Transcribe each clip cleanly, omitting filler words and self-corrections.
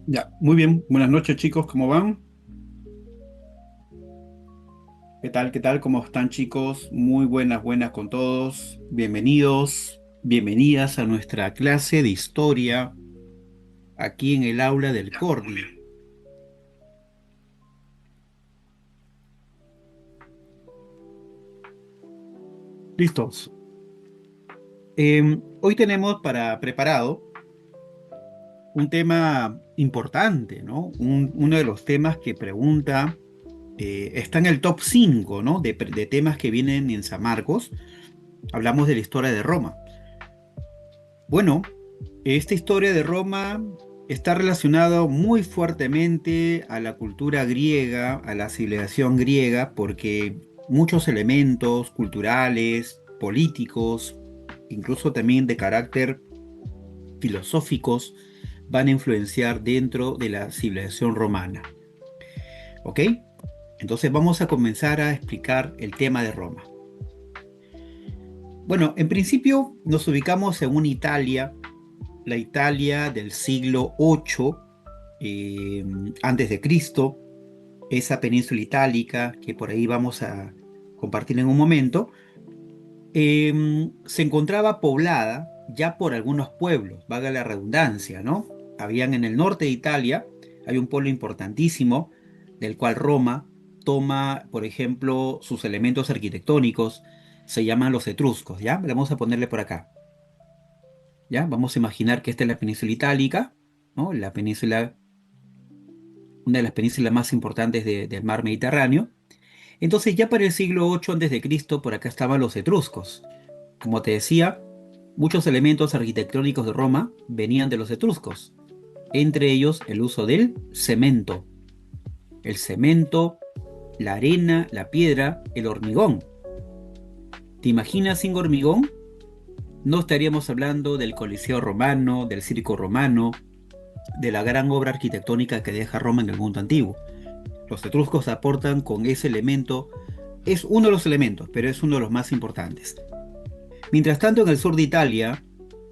Ya, muy bien. Buenas noches, chicos. ¿Cómo van? ¿Qué tal? ¿Qué tal? ¿Cómo están, chicos? Muy buenas, buenas con todos. Bienvenidos, bienvenidas a nuestra clase de historia aquí en el aula del Cordi. ¿Listos? Hoy tenemos para preparado un tema importante, ¿no? Uno de los temas que pregunta, está en el top 5, ¿no? De temas que vienen en San Marcos. Hablamos de la historia de Roma. Bueno, esta historia de Roma está relacionada muy fuertemente a la cultura griega, a la civilización griega, porque muchos elementos culturales, políticos, incluso también de carácter filosóficos, van a influenciar dentro de la civilización romana. ¿Ok? Entonces vamos a comenzar a explicar el tema de Roma. Bueno, en principio nos ubicamos en una Italia, la Italia del siglo VIII eh, antes de Cristo, esa península itálica que por ahí vamos a compartir en un momento, se encontraba poblada ya por algunos pueblos, valga la redundancia, ¿no? Habían en el norte de Italia, hay un pueblo importantísimo del cual Roma toma, por ejemplo, sus elementos arquitectónicos, se llaman los etruscos, ¿ya? Vamos a ponerle por acá. ¿Ya? Vamos a imaginar que esta es la península itálica, ¿no? La península, una de las penínsulas más importantes del mar Mediterráneo. Entonces, ya para el siglo VIII antes de Cristo, por acá estaban los etruscos. Como te decía, muchos elementos arquitectónicos de Roma venían de los etruscos, entre ellos el uso del cemento. El cemento, la arena, la piedra, el hormigón. ¿Te imaginas sin hormigón? No estaríamos hablando del Coliseo romano, del Circo romano, de la gran obra arquitectónica que deja Roma en el mundo antiguo. Los etruscos aportan con ese elemento, es uno de los elementos, pero es uno de los más importantes. Mientras tanto, en el sur de Italia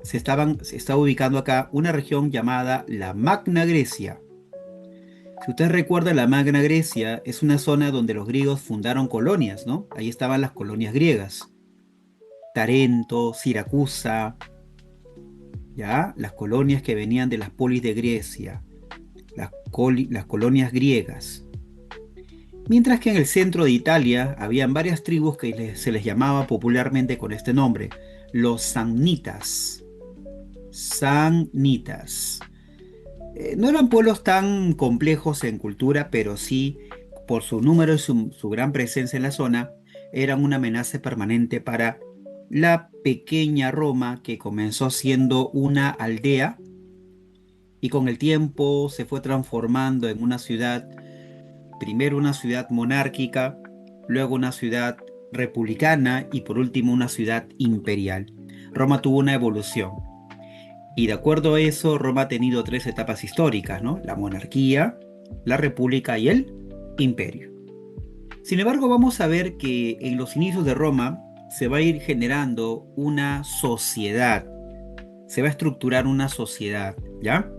se está ubicando acá una región llamada la Magna Grecia. Si usted recuerda, la Magna Grecia es una zona donde los griegos fundaron colonias, ¿no? Ahí estaban las colonias griegas. Tarento, Siracusa, ¿ya? Las colonias que venían de las polis de Grecia, las colonias griegas. Mientras que en el centro de Italia habían varias tribus que se les llamaba popularmente con este nombre, los samnitas. Samnitas. No eran pueblos tan complejos en cultura, pero sí, por su número y su gran presencia en la zona, eran una amenaza permanente para la pequeña Roma que comenzó siendo una aldea y con el tiempo se fue transformando en una ciudad, primero una ciudad monárquica, luego una ciudad republicana y por último una ciudad imperial. Roma tuvo una evolución y de acuerdo a eso Roma ha tenido tres etapas históricas, ¿no? La monarquía, la república y el imperio. Sin embargo, vamos a ver que en los inicios de Roma se va a ir generando una sociedad, se va a estructurar una sociedad, ¿ya?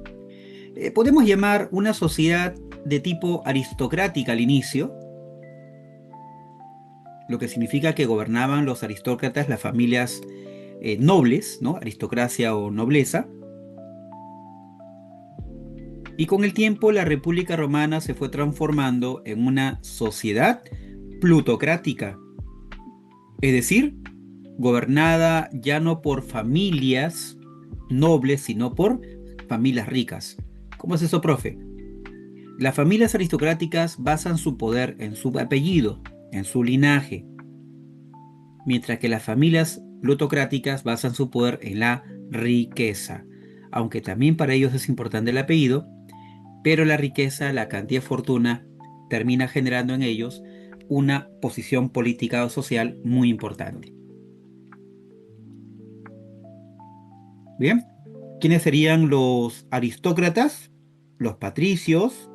Podemos llamar una sociedad de tipo aristocrática al inicio, lo que significa que gobernaban los aristócratas, las familias nobles, ¿no? Aristocracia o nobleza. Y con el tiempo la República Romana se fue transformando en una sociedad plutocrática, es decir, gobernada ya no por familias nobles, sino por familias ricas. ¿Cómo es eso, profe? Las familias aristocráticas basan su poder en su apellido, en su linaje, mientras que las familias plutocráticas basan su poder en la riqueza, aunque también para ellos es importante el apellido, pero la riqueza, la cantidad de fortuna, termina generando en ellos una posición política o social muy importante. Bien, ¿quiénes serían los aristócratas? Los patricios,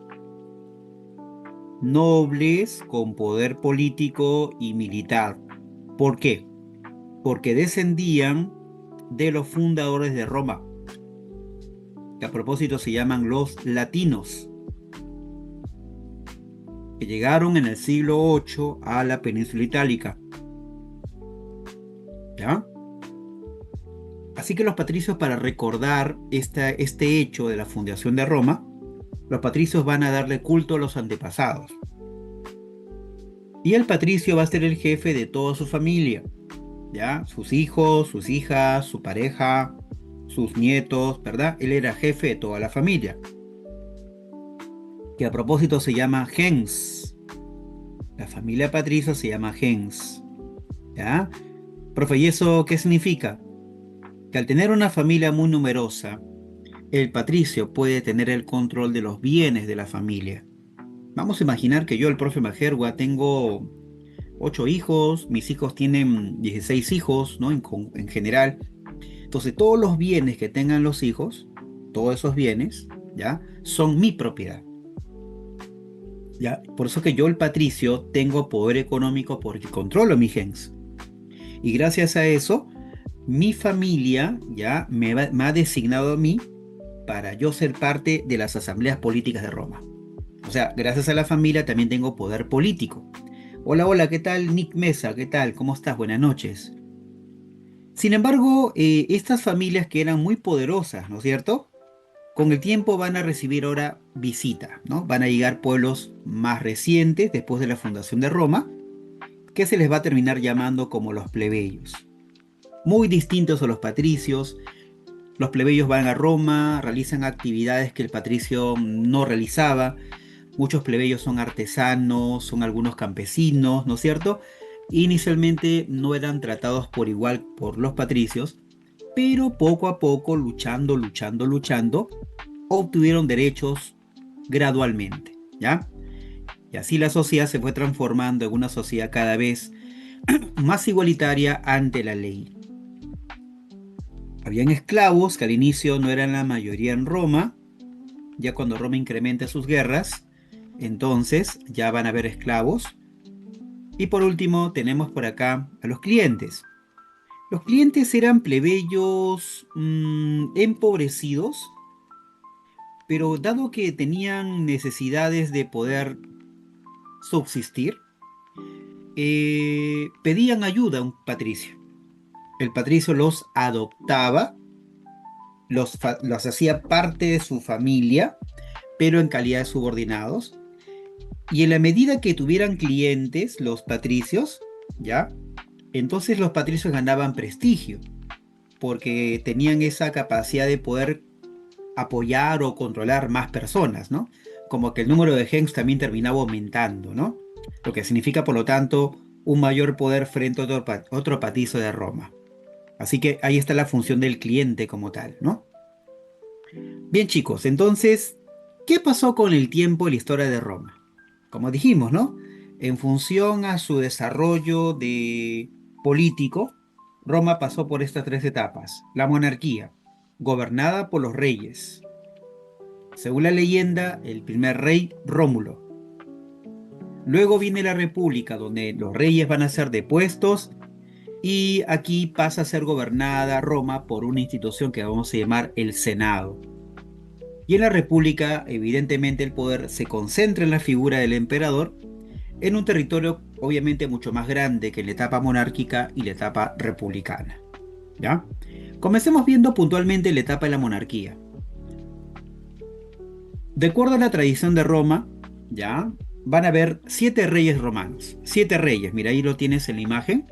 nobles con poder político y militar. ¿Por qué? Porque descendían de los fundadores de Roma. que a propósito se llaman los latinos, que llegaron en el siglo VIII a la península itálica. ¿Ya? Así que los patricios, para recordar este hecho de la fundación de Roma, los patricios van a darle culto a los antepasados. Y el patricio va a ser el jefe de toda su familia, ¿ya? Sus hijos, sus hijas, su pareja, sus nietos, ¿verdad? Él era jefe de toda la familia, que a propósito se llama gens. La familia patricia se llama gens, ¿ya? Profe, ¿y eso qué significa? Que al tener una familia muy numerosa, el patricio puede tener el control de los bienes de la familia. Vamos a imaginar que yo, el profe Majerwa, tengo 8 hijos, mis hijos tienen 16 hijos, ¿no? En general. Entonces, todos los bienes que tengan los hijos, todos esos bienes, ¿ya? Son mi propiedad. ¿Ya? Por eso que yo, el patricio, tengo poder económico porque controlo mi gens. Y gracias a eso, mi familia ya me ha designado a mí para yo ser parte de las asambleas políticas de Roma. O sea, gracias a la familia también tengo poder político. Hola, hola, ¿qué tal, Nick Mesa? ¿Qué tal? ¿Cómo estás? Buenas noches. Sin embargo, estas familias que eran muy poderosas, ¿no es cierto? Con el tiempo van a recibir ahora visita, ¿no? Van a llegar pueblos más recientes, después de la fundación de Roma, que se les va a terminar llamando como los plebeyos. Muy distintos a los patricios. Los plebeyos van a Roma, realizan actividades que el patricio no realizaba. Muchos plebeyos son artesanos, son algunos campesinos, ¿no es cierto? Inicialmente no eran tratados por igual por los patricios, pero poco a poco, luchando, obtuvieron derechos gradualmente, ¿ya? Y así la sociedad se fue transformando en una sociedad cada vez más igualitaria ante la ley. Habían esclavos que al inicio no eran la mayoría en Roma. Ya cuando Roma incrementa sus guerras, entonces ya van a haber esclavos. Y por último tenemos por acá a los clientes. Los clientes eran plebeyos empobrecidos, pero dado que tenían necesidades de poder subsistir, pedían ayuda a un patricio. El patricio los adoptaba, los hacía parte de su familia, pero en calidad de subordinados. Y en la medida que tuvieran clientes, los patricios, ¿ya? Entonces los patricios ganaban prestigio, porque tenían esa capacidad de poder apoyar o controlar más personas, ¿no? Como que el número de gens también terminaba aumentando, ¿no? Lo que significa, por lo tanto, un mayor poder frente a otro patricio de Roma. Así que ahí está la función del cliente como tal, ¿no? Bien, chicos, entonces, ¿qué pasó con el tiempo y la historia de Roma? Como dijimos, ¿no? En función a su desarrollo de político, Roma pasó por estas 3 etapas. La monarquía, gobernada por los reyes. Según la leyenda, el primer rey, Rómulo. Luego viene la república, donde los reyes van a ser depuestos y aquí pasa a ser gobernada Roma por una institución que vamos a llamar el Senado. Y en la república, evidentemente, el poder se concentra en la figura del emperador, en un territorio obviamente mucho más grande que la etapa monárquica y la etapa republicana. ¿Ya? Comencemos viendo puntualmente la etapa de la monarquía. De acuerdo a la tradición de Roma, ¿ya? Van a haber 7 reyes romanos. 7 reyes, mira, ahí lo tienes en la imagen.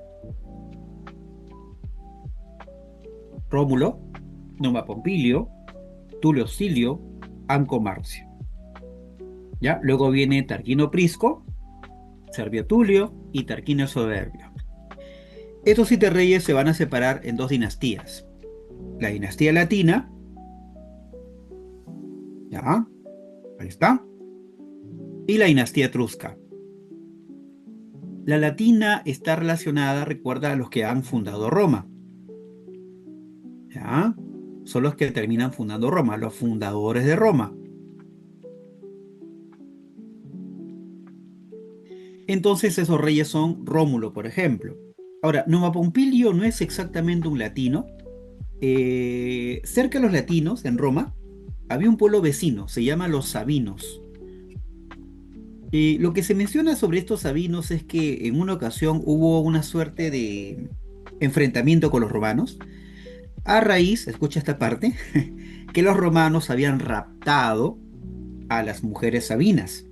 Rómulo, Numa Pompilio, Tulio Silio, Anco Marcio. ¿Ya? Luego viene Tarquino Prisco, Servio Tulio y Tarquinio Soberbio. Estos 7 reyes se van a separar en 2 dinastías. La dinastía latina, ¿ya? Ahí está. Y la dinastía etrusca. La latina está relacionada, recuerda, a los que han fundado Roma. ¿Ya? Son los que terminan fundando Roma, los fundadores de Roma. Entonces esos reyes son Rómulo, por ejemplo. Ahora, Numa Pompilio no es exactamente un latino. Cerca de los latinos, en Roma, había un pueblo vecino, se llama los Sabinos. Lo que se menciona sobre estos sabinos es que en una ocasión hubo una suerte de enfrentamiento con los romanos, a raíz, escucha esta parte, que los romanos habían raptado a las mujeres sabinas.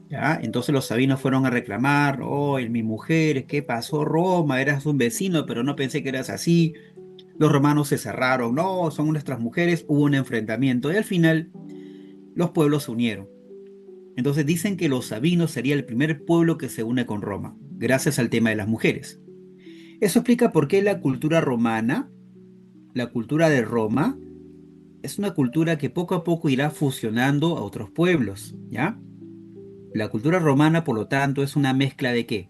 ¿Ya? Entonces los sabinos fueron a reclamar, oh, mi mujer, ¿qué pasó, Roma? Eras un vecino, pero no pensé que eras así. Los romanos se cerraron, no, son nuestras mujeres, hubo un enfrentamiento y al final los pueblos se unieron. Entonces dicen que los sabinos sería el primer pueblo que se une con Roma, gracias al tema de las mujeres. Eso explica por qué la cultura romana, la cultura de Roma, es una cultura que poco a poco irá fusionando a otros pueblos, ¿ya? La cultura romana, por lo tanto, es una mezcla de ¿qué?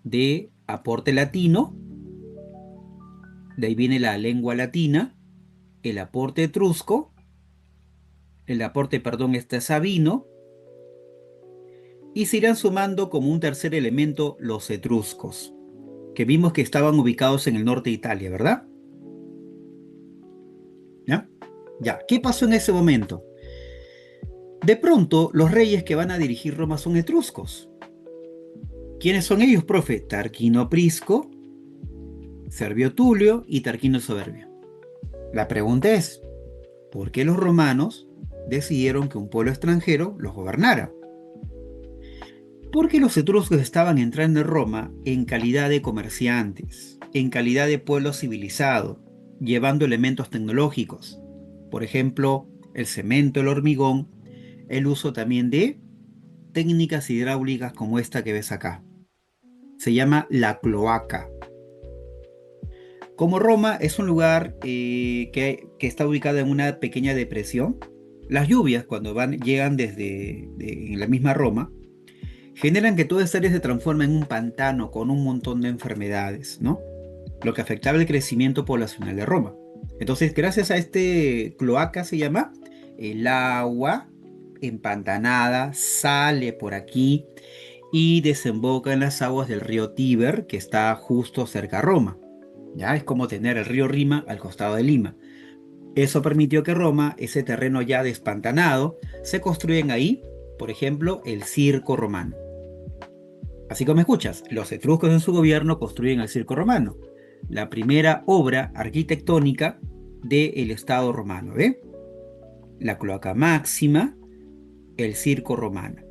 De aporte latino, de ahí viene la lengua latina, el aporte etrusco, el aporte, perdón, este sabino, y se irán sumando como un tercer elemento los etruscos, que vimos que estaban ubicados en el norte de Italia, ¿verdad? ¿Ya? Ya, ¿qué pasó en ese momento? De pronto, los reyes que van a dirigir Roma son etruscos. ¿Quiénes son ellos, profe? Tarquino Prisco, Servio Tulio y Tarquino Soberbio. La pregunta es, ¿por qué los romanos decidieron que un pueblo extranjero los gobernara? Porque los etruscos estaban entrando en Roma en calidad de comerciantes, en calidad de pueblo civilizado, llevando elementos tecnológicos. Por ejemplo, el cemento, el hormigón, el uso también de técnicas hidráulicas como esta que ves acá. Se llama la cloaca. Como Roma es un lugar que está ubicado en una pequeña depresión, las lluvias cuando llegan en la misma Roma, generan que toda esta área se transforme en un pantano con un montón de enfermedades, ¿no? Lo que afectaba el crecimiento poblacional de Roma. Entonces, gracias a este cloaca se llama, el agua empantanada sale por aquí y desemboca en las aguas del río Tíber, que está justo cerca a Roma. Ya es como tener el río Rima al costado de Lima. Eso permitió que Roma, ese terreno ya despantanado, se construyen ahí, por ejemplo, el circo romano. Así como escuchas, los etruscos en su gobierno construyen el circo romano, la primera obra arquitectónica del Estado romano, ¿ve? La cloaca máxima, el circo romano.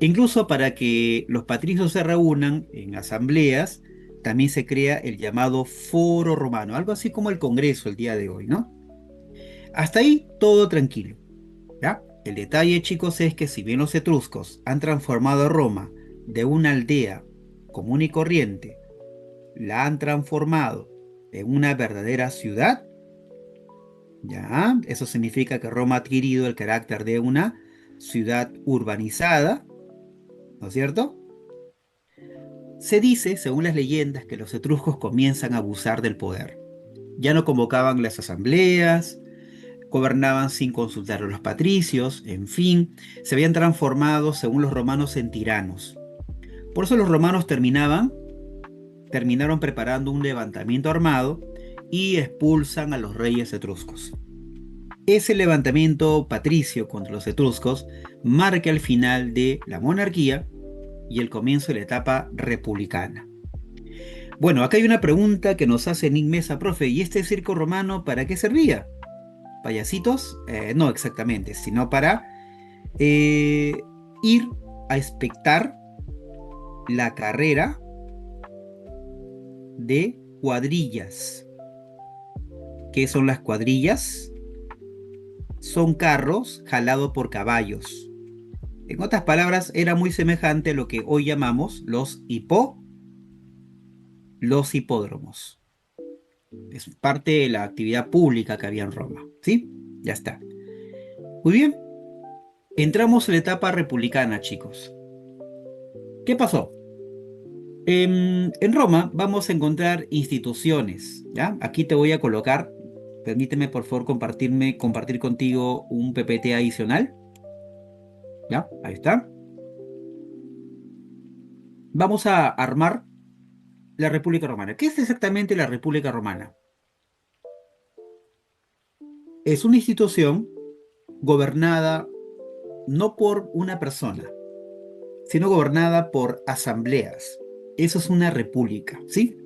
Incluso para que los patricios se reúnan en asambleas, también se crea el llamado Foro Romano, algo así como el Congreso el día de hoy, ¿no? Hasta ahí todo tranquilo, ¿ya? El detalle, chicos, es que si bien los etruscos han transformado a Roma de una aldea común y corriente, la han transformado en una verdadera ciudad, ¿ya? Eso significa que Roma ha adquirido el carácter de una ciudad urbanizada, ¿no es cierto? Se dice, según las leyendas, que los etruscos comienzan a abusar del poder. Ya no convocaban las asambleas, gobernaban sin consultar a los patricios, en fin, se habían transformado, según los romanos, en tiranos. Por eso los romanos terminaron preparando un levantamiento armado y expulsan a los reyes etruscos. Ese levantamiento patricio contra los etruscos marca el final de la monarquía y el comienzo de la etapa republicana. Bueno, acá hay una pregunta que nos hace Nick Mesa, profe, ¿y este circo romano para qué servía? ¿Payasitos? No exactamente, sino para eh, ir a espectar la carrera de cuadrillas. ¿Qué son las cuadrillas? Son carros jalados por caballos. En otras palabras, era muy semejante a lo que hoy llamamos los hipódromos. Es parte de la actividad pública que había en Roma. ¿Sí? Ya está. Muy bien. Entramos en la etapa republicana, chicos. ¿Qué pasó? En Roma vamos a encontrar instituciones, ¿ya? Aquí te voy a colocar, permíteme por favor compartir contigo un PPT adicional, ¿ya? Ahí está. Vamos a armar la República Romana. ¿Qué es exactamente la República Romana? Es una institución gobernada no por una persona, sino gobernada por asambleas. Eso es una república, ¿sí?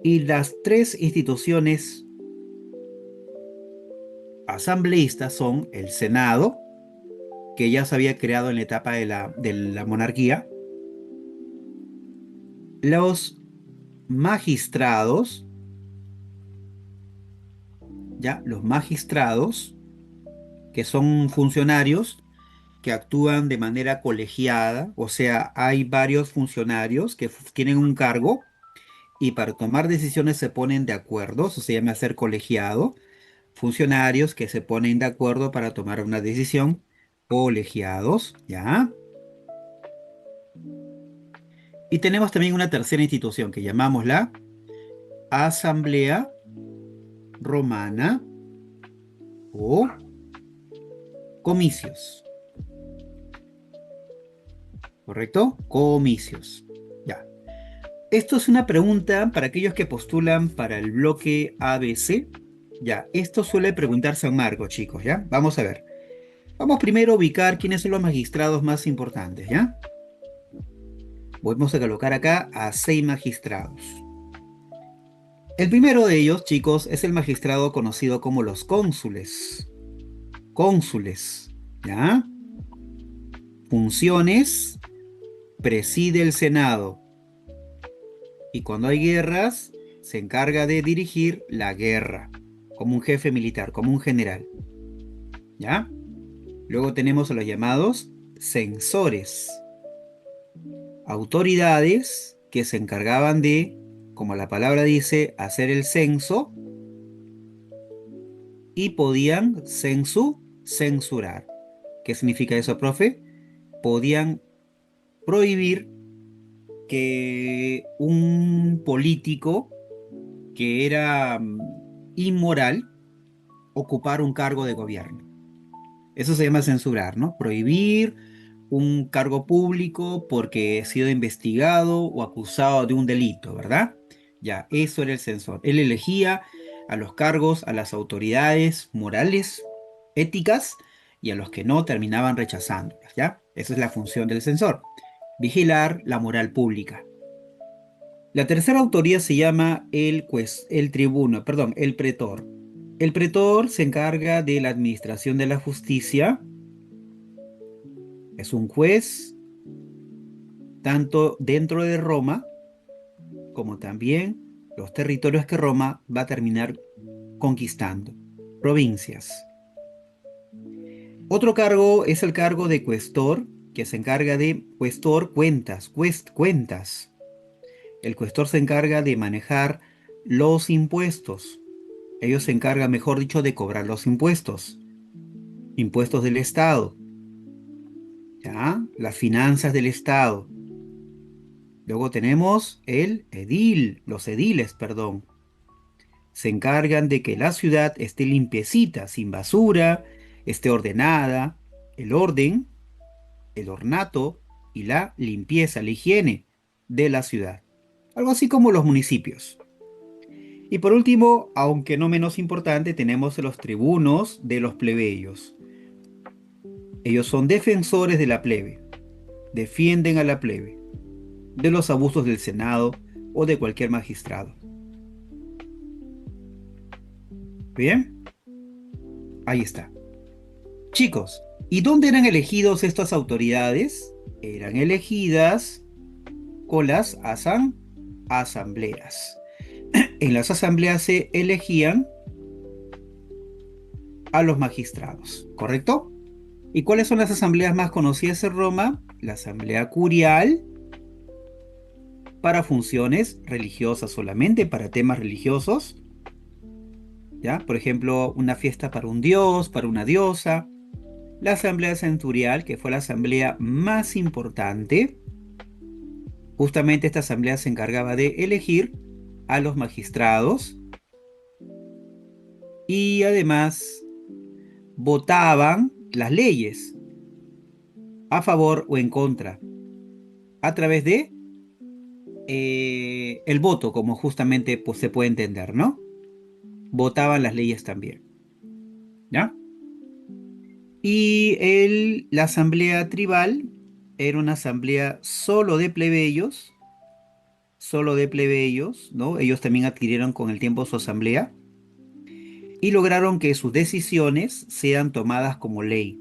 Y las tres instituciones asambleístas son el Senado, que ya se había creado en la etapa de la monarquía, los magistrados, ya, los magistrados, que son funcionarios que actúan de manera colegiada, o sea, hay varios funcionarios que tienen un cargo y para tomar decisiones se ponen de acuerdo, eso se llama ser colegiado, funcionarios que se ponen de acuerdo para tomar una decisión, colegiados, ¿ya? Y tenemos también una tercera institución que llamamos la Asamblea Romana o comicios, ¿correcto? Comicios, ya. Esto es una pregunta para aquellos que postulan para el bloque ABC. Ya, esto suele preguntar San Marcos, chicos, ¿ya? Vamos a ver. Vamos primero a ubicar quiénes son los magistrados más importantes, ¿ya? Vamos a colocar acá a 6 magistrados. El primero de ellos, chicos, es el magistrado conocido como los cónsules. Cónsules, ¿ya? Funciones, preside el Senado. Y cuando hay guerras, se encarga de dirigir la guerra, como un jefe militar, como un general, ¿ya? Luego tenemos a los llamados censores, autoridades que se encargaban de, como la palabra dice, hacer el censo y podían censurar. ¿Qué significa eso, profe? Podían prohibir que un político que era inmoral ocupara un cargo de gobierno. Eso se llama censurar, ¿no? Prohibir un cargo público porque ha sido investigado o acusado de un delito, ¿verdad? Ya, eso era el censor. Él elegía a los cargos, a las autoridades morales, éticas, y a los que no terminaban rechazándolas, ¿ya? Esa es la función del censor, vigilar la moral pública. La tercera autoría se llama el tribuno, perdón, el pretor. El pretor se encarga de la administración de la justicia, es un juez tanto dentro de Roma como también los territorios que Roma va a terminar conquistando, provincias. Otro cargo es el cargo de cuestor, que se encarga de cuestor cuentas, cuentas. El cuestor se encarga de manejar los impuestos. Ellos se encargan, mejor dicho, de cobrar los impuestos. Impuestos del Estado, ¿ya? Las finanzas del Estado. Luego tenemos el edil, los ediles, perdón. Se encargan de que la ciudad esté limpiecita, sin basura, esté ordenada, el orden, el ornato y la limpieza, la higiene de la ciudad. Algo así como los municipios. Y por último, aunque no menos importante, tenemos los tribunos de los plebeyos. Ellos son defensores de la plebe, defienden a la plebe, de los abusos del Senado o de cualquier magistrado. ¿Bien? Ahí está. Chicos, ¿y dónde eran elegidos estas autoridades? Eran elegidas con las asambleas. En las asambleas se elegían a los magistrados, ¿correcto? ¿Y cuáles son las asambleas más conocidas en Roma? La asamblea curial para funciones religiosas solamente, para temas religiosos, ¿ya? Por ejemplo, una fiesta para un dios, para una diosa. La asamblea centurial, que fue la asamblea más importante. Justamente esta asamblea se encargaba de elegir a los magistrados y además votaban las leyes a favor o en contra a través de el voto, como justamente pues, se puede entender, ¿no? Votaban las leyes también. ¿ya? Y la asamblea tribal era una asamblea solo de plebeyos, ¿no? Ellos también adquirieron con el tiempo su asamblea y lograron que sus decisiones sean tomadas como ley.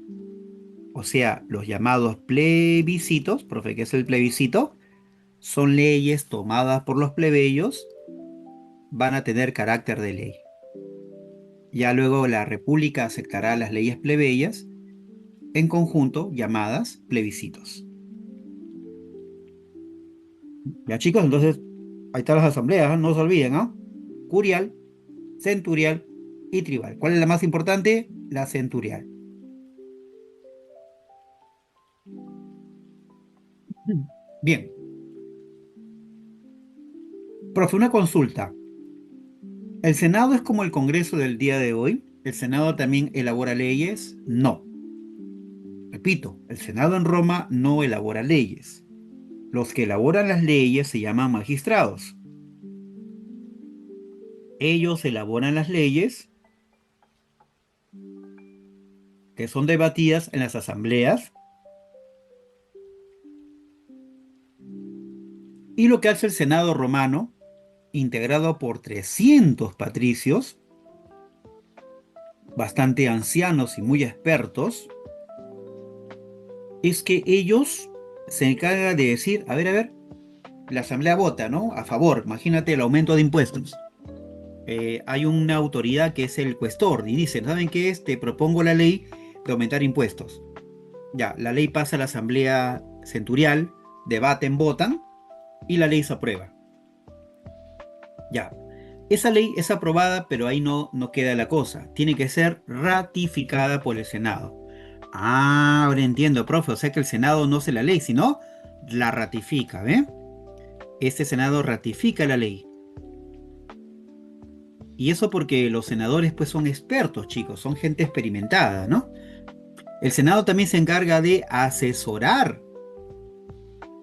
O sea, los llamados plebiscitos, profe, ¿qué es el plebiscito? Son leyes tomadas por los plebeyos, van a tener carácter de ley. Ya luego la república aceptará las leyes plebeyas en conjunto llamadas plebiscitos. Ya chicos, entonces ahí están las asambleas, ¿ah? No se olviden, ¿ah? Curial, centurial y tribal. ¿Cuál es la más importante? La centurial. Bien, profe, una consulta. ¿El Senado es como el Congreso del día de hoy? ¿El Senado también elabora leyes? No. Repito, el Senado en Roma no elabora leyes. Los que elaboran las leyes se llaman magistrados. Ellos elaboran las leyes que son debatidas en las asambleas y lo que hace el Senado romano, integrado por 300 patricios, bastante ancianos y muy expertos, es que ellos se encargan de decir, a ver, la asamblea vota, ¿no? A favor, imagínate el aumento de impuestos. Hay una autoridad que es el cuestor y dice, ¿saben qué es? Te propongo la ley de aumentar impuestos. Ya, la ley pasa a la asamblea centurial, debaten, votan y la ley se aprueba. Ya, esa ley es aprobada, pero ahí no queda la cosa. Tiene que ser ratificada por el Senado. Ah, ahora entiendo, profe. O sea que el Senado no hace la ley, sino la ratifica, ¿ve? Este Senado ratifica la ley. Y eso porque los senadores pues son expertos, chicos, son gente experimentada, ¿no? El Senado también se encarga de asesora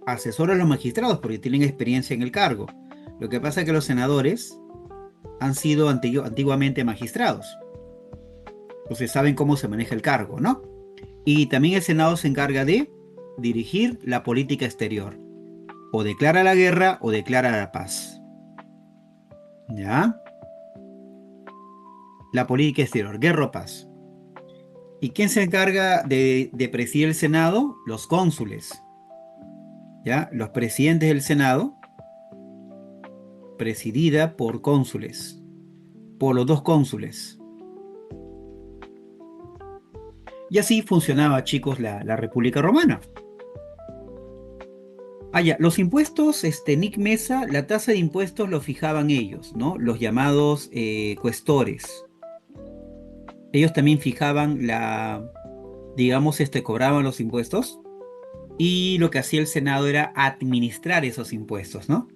a los magistrados porque tienen experiencia en el cargo. Lo que pasa es que los senadores han sido antiguamente magistrados, entonces saben cómo se maneja el cargo, ¿no? Y también el Senado se encarga de dirigir la política exterior. O declara la guerra o declara la paz. ¿Ya? La política exterior, guerra o paz. ¿Y quién se encarga de presidir el Senado? Los cónsules. ¿Ya? Los presidentes del Senado, presidida por cónsules, por los dos cónsules. Y así funcionaba, chicos, la República Romana. Ah, ya, los impuestos, Nick Mesa, la tasa de impuestos lo fijaban ellos, ¿no? Los llamados cuestores. Ellos también fijaban digamos, cobraban los impuestos y lo que hacía el Senado era administrar esos impuestos, ¿no?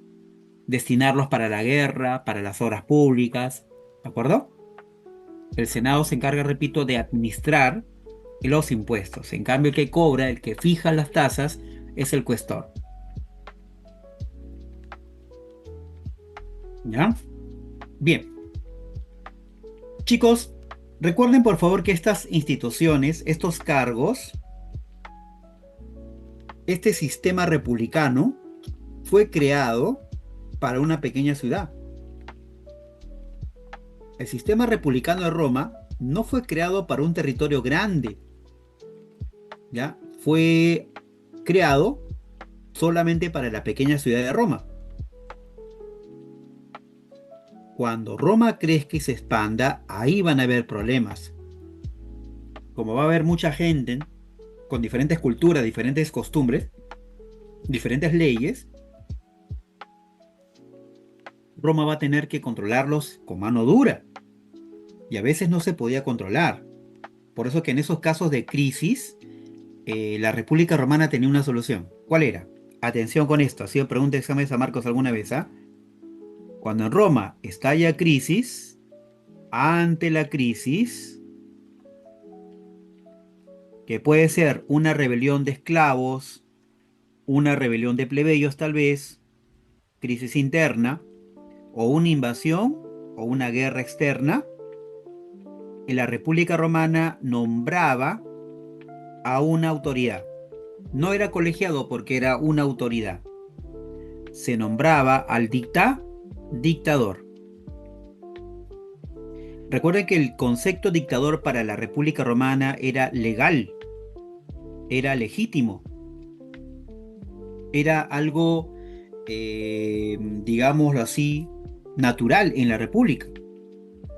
Destinarlos para la guerra, para las obras públicas, ¿de acuerdo? El Senado se encarga, repito, de administrar los impuestos. En cambio, el que cobra, el que fija las tasas, es el cuestor. ¿Ya? Bien. Chicos, recuerden por favor que estas instituciones, estos cargos, este sistema republicano fue creado para una pequeña ciudad. El sistema republicano de Roma no fue creado para un territorio grande, ¿ya? Fue creado solamente para la pequeña ciudad de Roma. Cuando Roma crezca y se expanda, ahí van a haber problemas. Como va a haber mucha gente con diferentes culturas, diferentes costumbres, diferentes leyes, Roma va a tener que controlarlos con mano dura. Y a veces no se podía controlar. Por eso que en esos casos de crisis, la República Romana tenía una solución. ¿Cuál era? Atención con esto, ha sido pregunta de exámenes a Marcos alguna vez, ¿ah? Cuando en Roma estalla crisis, ante la crisis, que puede ser una rebelión de esclavos, una rebelión de plebeyos tal vez, crisis interna, o una invasión, o una guerra externa, la República Romana nombraba a una autoridad. No era colegiado porque era una autoridad. Se nombraba al dictador. Recuerden que el concepto dictador para la República Romana era legal, era legítimo, era algo, digámoslo así, natural en la República.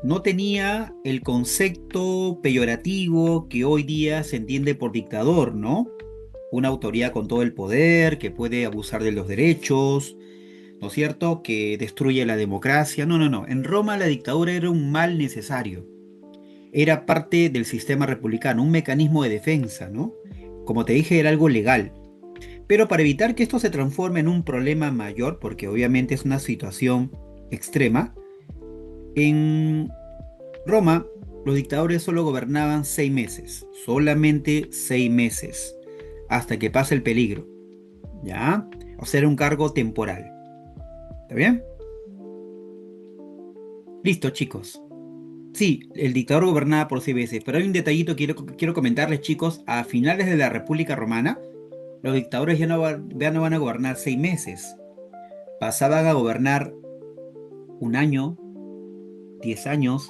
No tenía el concepto peyorativo que hoy día se entiende por dictador, ¿no? Una autoridad con todo el poder, que puede abusar de los derechos, ¿no es cierto? Que destruye la democracia. No, no, no. En Roma la dictadura era un mal necesario. Era parte del sistema republicano, un mecanismo de defensa, ¿no? Como te dije, era algo legal. Pero para evitar que esto se transforme en un problema mayor, porque obviamente es una situación extrema, en Roma los dictadores solo gobernaban 6 meses, solamente 6 meses, hasta que pase el peligro, ¿ya? O sea, era un cargo temporal. ¿Está bien? Listo, chicos. Sí, el dictador gobernaba por 6 meses, pero hay un detallito que quiero comentarles, chicos. A finales de la República Romana, los dictadores ya no van a gobernar 6 meses. Pasaban a gobernar un año, 10 años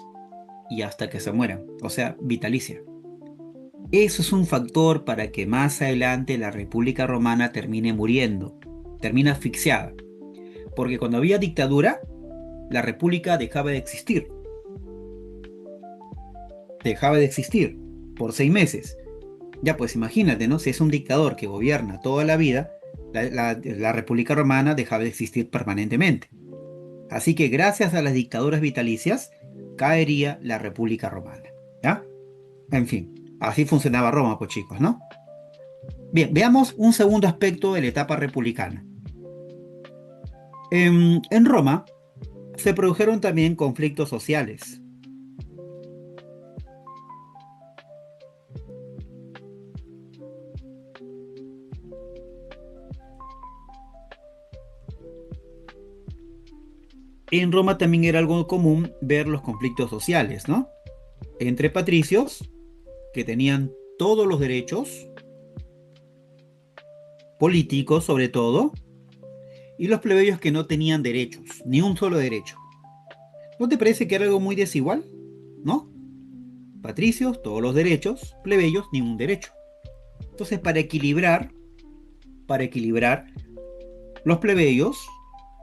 y hasta que se mueran. O sea, vitalicia. Eso es un factor para que más adelante la República Romana termine muriendo, termina asfixiada. Porque cuando había dictadura, la República dejaba de existir por 6 meses. Ya pues imagínate, ¿no? Si es un dictador que gobierna toda la vida, la República Romana dejaba de existir permanentemente. Así que gracias a las dictaduras vitalicias, caería la República Romana. ¿Ya? En fin, así funcionaba Roma, pues chicos, ¿no? Bien, veamos un segundo aspecto de la etapa republicana. En Roma se produjeron también conflictos sociales. En Roma también era algo común ver los conflictos sociales, ¿no? Entre patricios, que tenían todos los derechos, políticos sobre todo, y los plebeyos que no tenían derechos, ni un solo derecho. ¿No te parece que era algo muy desigual? ¿No? Patricios, todos los derechos, plebeyos, ningún derecho. Entonces, para equilibrar, los plebeyos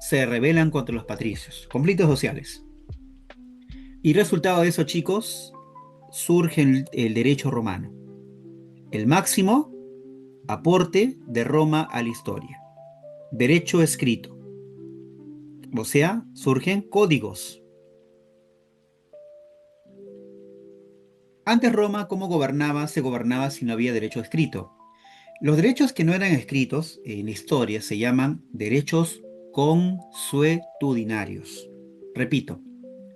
se rebelan contra los patricios, conflictos sociales. Y resultado de eso, chicos, surge el derecho romano, el máximo aporte de Roma a la historia. Derecho escrito. O sea, surgen códigos. Antes Roma, ¿cómo gobernaba? Se gobernaba si no había derecho escrito. Los derechos que no eran escritos en la historia se llaman derechos consuetudinarios. Repito,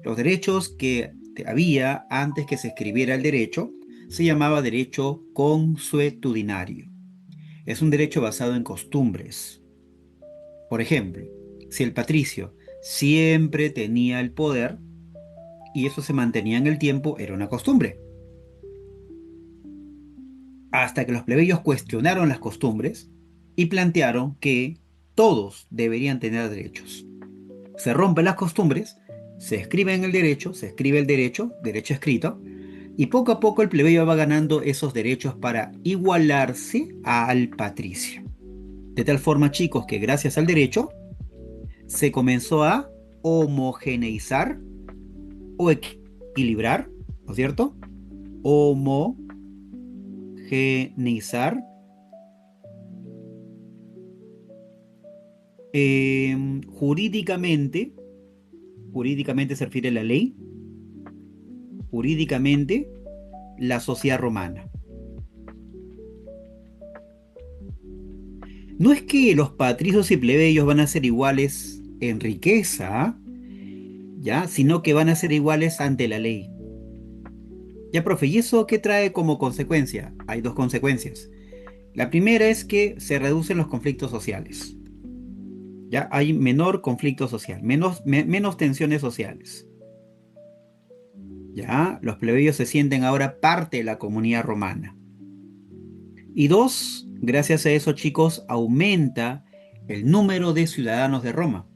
los derechos que había antes que se escribiera el derecho se llamaba derecho consuetudinario. Es un derecho basado en costumbres. Por ejemplo, si el patricio siempre tenía el poder y eso se mantenía en el tiempo, era una costumbre. Hasta que los plebeyos cuestionaron las costumbres y plantearon que todos deberían tener derechos. Se rompen las costumbres, se escribe en el derecho, se escribe el derecho, derecho escrito, y poco a poco el plebeyo va ganando esos derechos para igualarse al patricio. De tal forma, chicos, que gracias al derecho se comenzó a homogeneizar o equilibrar, ¿no es cierto? Homogeneizar jurídicamente, jurídicamente se refiere a la ley, jurídicamente la sociedad romana. No es que los patricios y plebeyos van a ser iguales en riqueza, ¿ya? Sino que van a ser iguales ante la ley. Ya, profe, ¿y eso qué trae como consecuencia? Hay dos consecuencias. La primera es que se reducen los conflictos sociales. Ya hay menor conflicto social, menos tensiones sociales. ¿Ya? Los plebeyos se sienten ahora parte de la comunidad romana. Y dos, gracias a eso, chicos, aumenta el número de ciudadanos de Roma.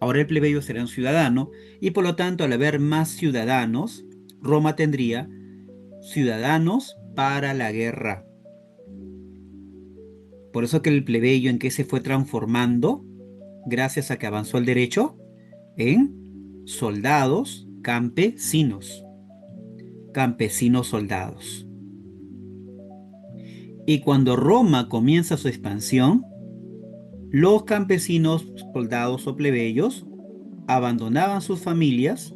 Ahora el plebeyo será un ciudadano y por lo tanto al haber más ciudadanos, Roma tendría ciudadanos para la guerra. Por eso que el plebeyo en qué se fue transformando, gracias a que avanzó el derecho, en soldados campesinos, campesinos soldados. Y cuando Roma comienza su expansión, los campesinos, soldados o plebeyos abandonaban sus familias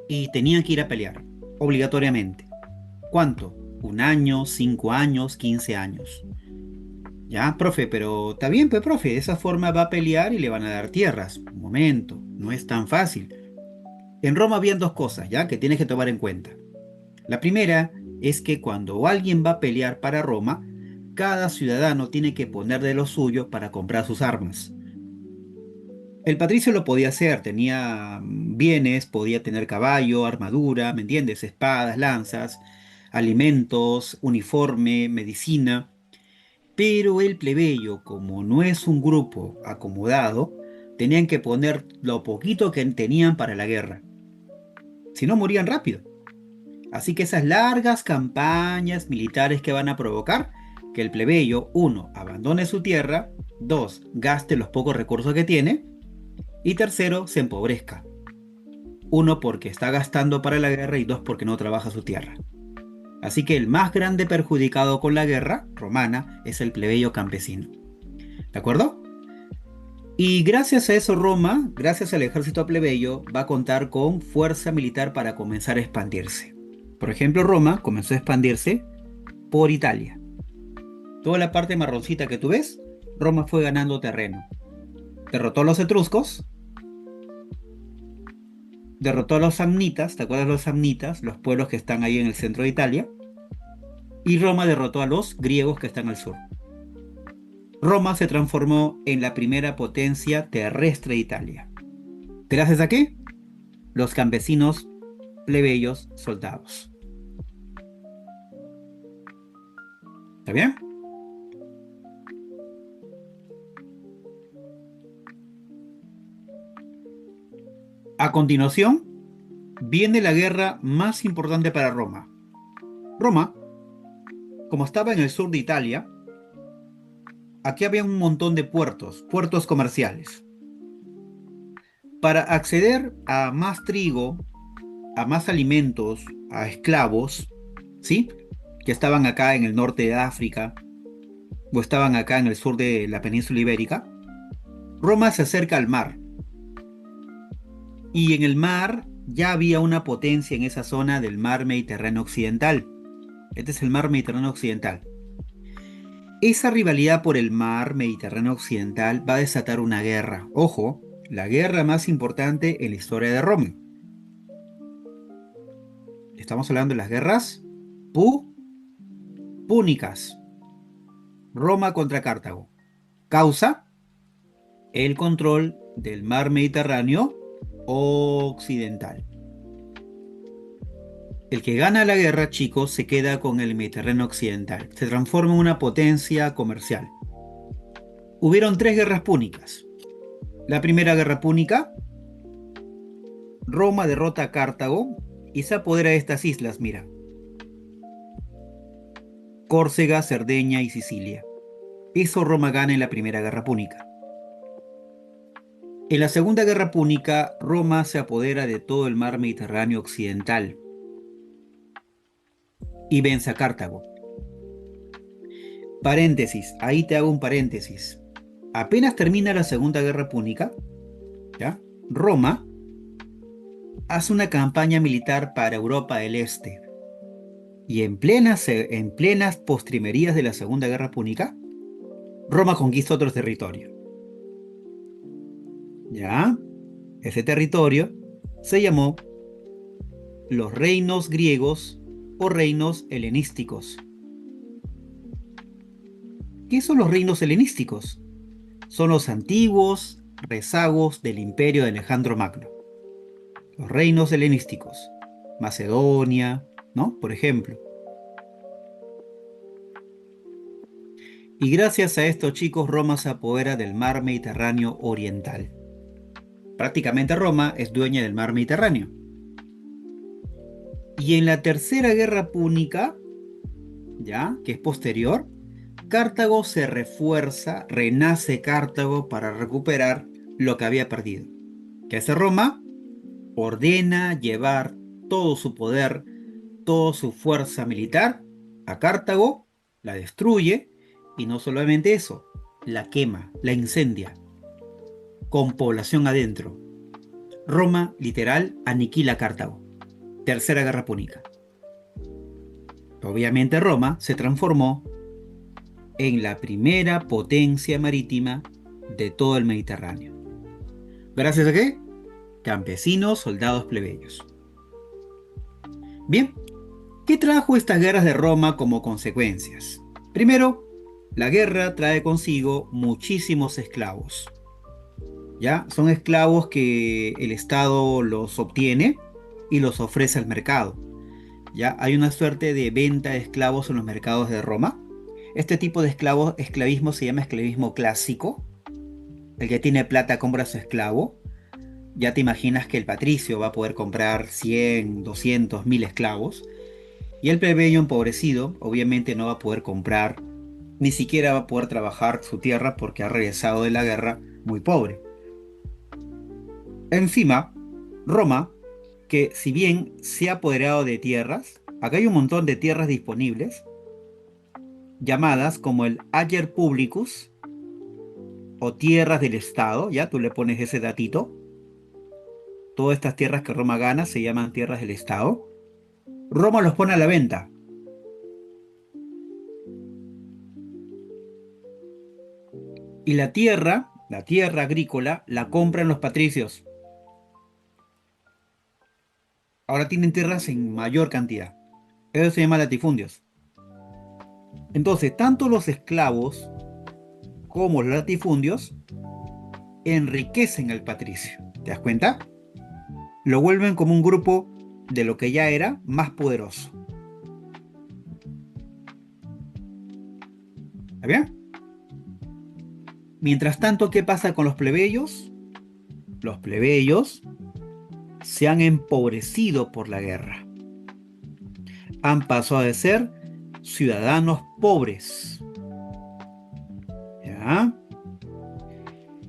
y tenían que ir a pelear, obligatoriamente. ¿Cuánto? ¿Un año, 5 años, 15 años? Ya, profe, pero está bien, pues, profe, de esa forma va a pelear y le van a dar tierras. Un momento, no es tan fácil. En Roma habían dos cosas, ¿ya? Que tienes que tomar en cuenta. La primera es que cuando alguien va a pelear para Roma, cada ciudadano tiene que poner de lo suyo para comprar sus armas. El patricio lo podía hacer, tenía bienes, podía tener caballo, armadura, ¿me entiendes? Espadas, lanzas, alimentos, uniforme, medicina. Pero el plebeyo, como no es un grupo acomodado, tenían que poner lo poquito que tenían para la guerra. Si no, morían rápido. Así que esas largas campañas militares que van a provocar que el plebeyo, uno, abandone su tierra, dos, gaste los pocos recursos que tiene, y tercero, se empobrezca. Uno, porque está gastando para la guerra y dos, porque no trabaja su tierra. Así que el más grande perjudicado con la guerra romana es el plebeyo campesino. ¿De acuerdo? Y gracias a eso Roma, gracias al ejército plebeyo, va a contar con fuerza militar para comenzar a expandirse. Por ejemplo, Roma comenzó a expandirse por Italia. Toda la parte marroncita que tú ves, Roma fue ganando terreno. Derrotó a los etruscos, derrotó a los samnitas, ¿te acuerdas de los samnitas? Los pueblos que están ahí en el centro de Italia. Y Roma derrotó a los griegos que están al sur. Roma se transformó en la primera potencia terrestre de Italia. ¿Gracias a qué? Los campesinos, plebeyos, soldados. ¿Está bien? A continuación, viene la guerra más importante para Roma. Roma, como estaba en el sur de Italia, aquí había un montón de puertos, puertos comerciales. Para acceder a más trigo, a más alimentos, a esclavos, ¿sí? Que estaban acá en el norte de África o estaban acá en el sur de la península ibérica, Roma se acerca al mar. Y en el mar ya había una potencia en esa zona del mar Mediterráneo Occidental. Este es el mar Mediterráneo Occidental. Esa rivalidad por el mar Mediterráneo Occidental va a desatar una guerra. Ojo, la guerra más importante en la historia de Roma. Estamos hablando de las guerras púnicas. Roma contra Cartago. Causa el control del mar Mediterráneo Occidental. El que gana la guerra, chicos, se queda con el Mediterráneo Occidental. Se transforma en una potencia comercial. Hubieron tres guerras púnicas. La primera guerra púnica, Roma derrota a Cartago y se apodera de estas islas, mira. Córcega, Cerdeña y Sicilia. Eso Roma gana en la primera guerra púnica. En la segunda guerra púnica, Roma se apodera de todo el mar Mediterráneo Occidental y vence a Cartago. Paréntesis, ahí te hago un paréntesis. Apenas termina la segunda guerra púnica, ¿ya? Roma hace una campaña militar para Europa del Este. Y en plenas postrimerías de la segunda guerra púnica, Roma conquista otro territorio. ¿Ya? Ese territorio se llamó los reinos griegos o reinos helenísticos. ¿Qué son los reinos helenísticos? Son los antiguos rezagos del imperio de Alejandro Magno. Los reinos helenísticos. Macedonia, ¿no? Por ejemplo. Y gracias a estos chicos, Roma se apodera del mar Mediterráneo oriental. Prácticamente Roma es dueña del mar Mediterráneo. Y en la Tercera Guerra Púnica, ya, que es posterior, Cartago se refuerza, renace Cartago para recuperar lo que había perdido. ¿Qué hace Roma? Ordena llevar todo su poder, toda su fuerza militar a Cartago, la destruye y no solamente eso, la quema, la incendia, con población adentro. Roma, literal, aniquila Cartago. Tercera Guerra Púnica. Obviamente Roma se transformó en la primera potencia marítima de todo el Mediterráneo. ¿Gracias a qué? Campesinos, soldados, plebeyos. Bien, ¿qué trajo estas guerras de Roma como consecuencias? Primero, la guerra trae consigo muchísimos esclavos. ¿Ya? Son esclavos que el Estado los obtiene y los ofrece al mercado. ¿Ya? Hay una suerte de venta de esclavos en los mercados de Roma. Este tipo de esclavismo se llama esclavismo clásico. El que tiene plata compra a su esclavo. Ya te imaginas que el patricio va a poder comprar 100, 200, 1000 esclavos. Y el plebeyo empobrecido obviamente no va a poder comprar, ni siquiera va a poder trabajar su tierra porque ha regresado de la guerra muy pobre. Encima, Roma, que si bien se ha apoderado de tierras, acá hay un montón de tierras disponibles, llamadas como el Ager Publicus o tierras del Estado, ya tú le pones ese datito. Todas estas tierras que Roma gana se llaman tierras del Estado. Roma los pone a la venta. Y la tierra agrícola, la compran los patricios. Ahora tienen tierras en mayor cantidad. Eso se llama latifundios. Entonces, tanto los esclavos como los latifundios enriquecen al patricio. ¿Te das cuenta? Lo vuelven como un grupo de lo que ya era más poderoso. ¿Está bien? Mientras tanto, ¿qué pasa con los plebeyos? Los plebeyos se han empobrecido por la guerra. Han pasado de ser ciudadanos pobres. ¿Ya?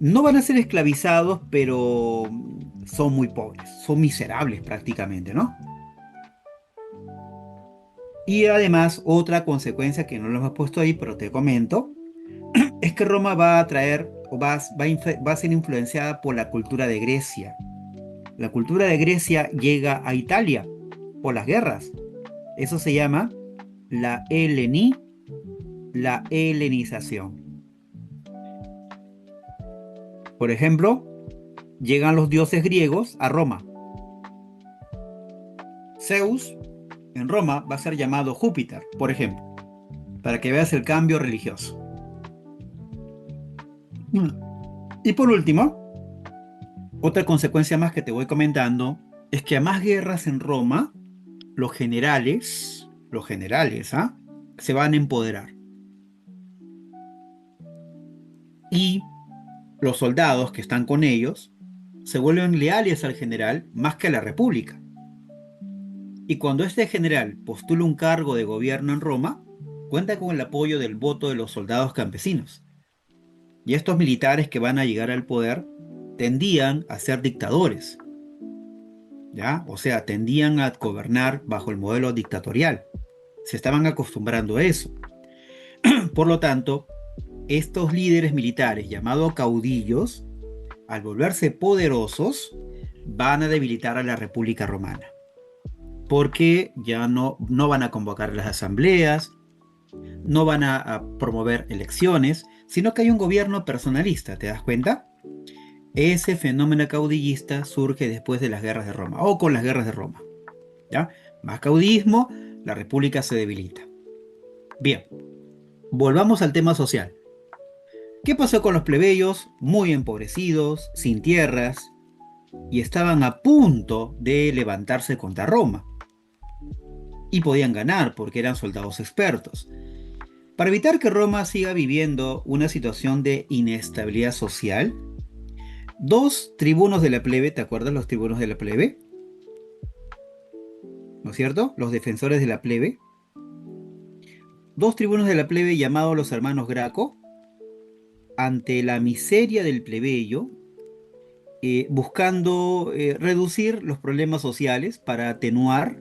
No van a ser esclavizados, pero son muy pobres, son miserables prácticamente, ¿no? Y además, otra consecuencia que no lo hemos puesto ahí, pero te comento, es que Roma va a traer o va a ser influenciada por la cultura de Grecia. La cultura de Grecia llega a Italia por las guerras. Eso se llama la la helenización. Por ejemplo, llegan los dioses griegos a Roma. Zeus en Roma va a ser llamado Júpiter, por ejemplo, para que veas el cambio religioso. Y por último, otra consecuencia más que te voy comentando es que a más guerras en Roma, los generales, ¿ah? Se van a empoderar. Y los soldados que están con ellos se vuelven leales al general más que a la república. Y cuando este general postula un cargo de gobierno en Roma, cuenta con el apoyo del voto de los soldados campesinos. Y estos militares que van a llegar al poder tendían a ser dictadores, ¿ya? O sea, tendían a gobernar bajo el modelo dictatorial. Se estaban acostumbrando a eso. Por lo tanto, estos líderes militares llamados caudillos, al volverse poderosos, van a debilitar a la República Romana. Porque ya no van a convocar las asambleas, no van a promover elecciones, sino que hay un gobierno personalista, ¿te das cuenta? Ese fenómeno caudillista surge después de las guerras de Roma, o con las guerras de Roma. ¿Ya? Más caudillismo, la república se debilita. Bien, volvamos al tema social. ¿Qué pasó con los plebeyos? Muy empobrecidos, sin tierras, y estaban a punto de levantarse contra Roma. y podían ganar porque eran soldados expertos. Para evitar que Roma siga viviendo una situación de inestabilidad social, dos tribunos de la plebe, ¿te acuerdas los tribunos de la plebe? ¿No es cierto? Los defensores de la plebe. Dos tribunos de la plebe llamados los hermanos Graco, ante la miseria del plebeyo, buscando reducir los problemas sociales para atenuar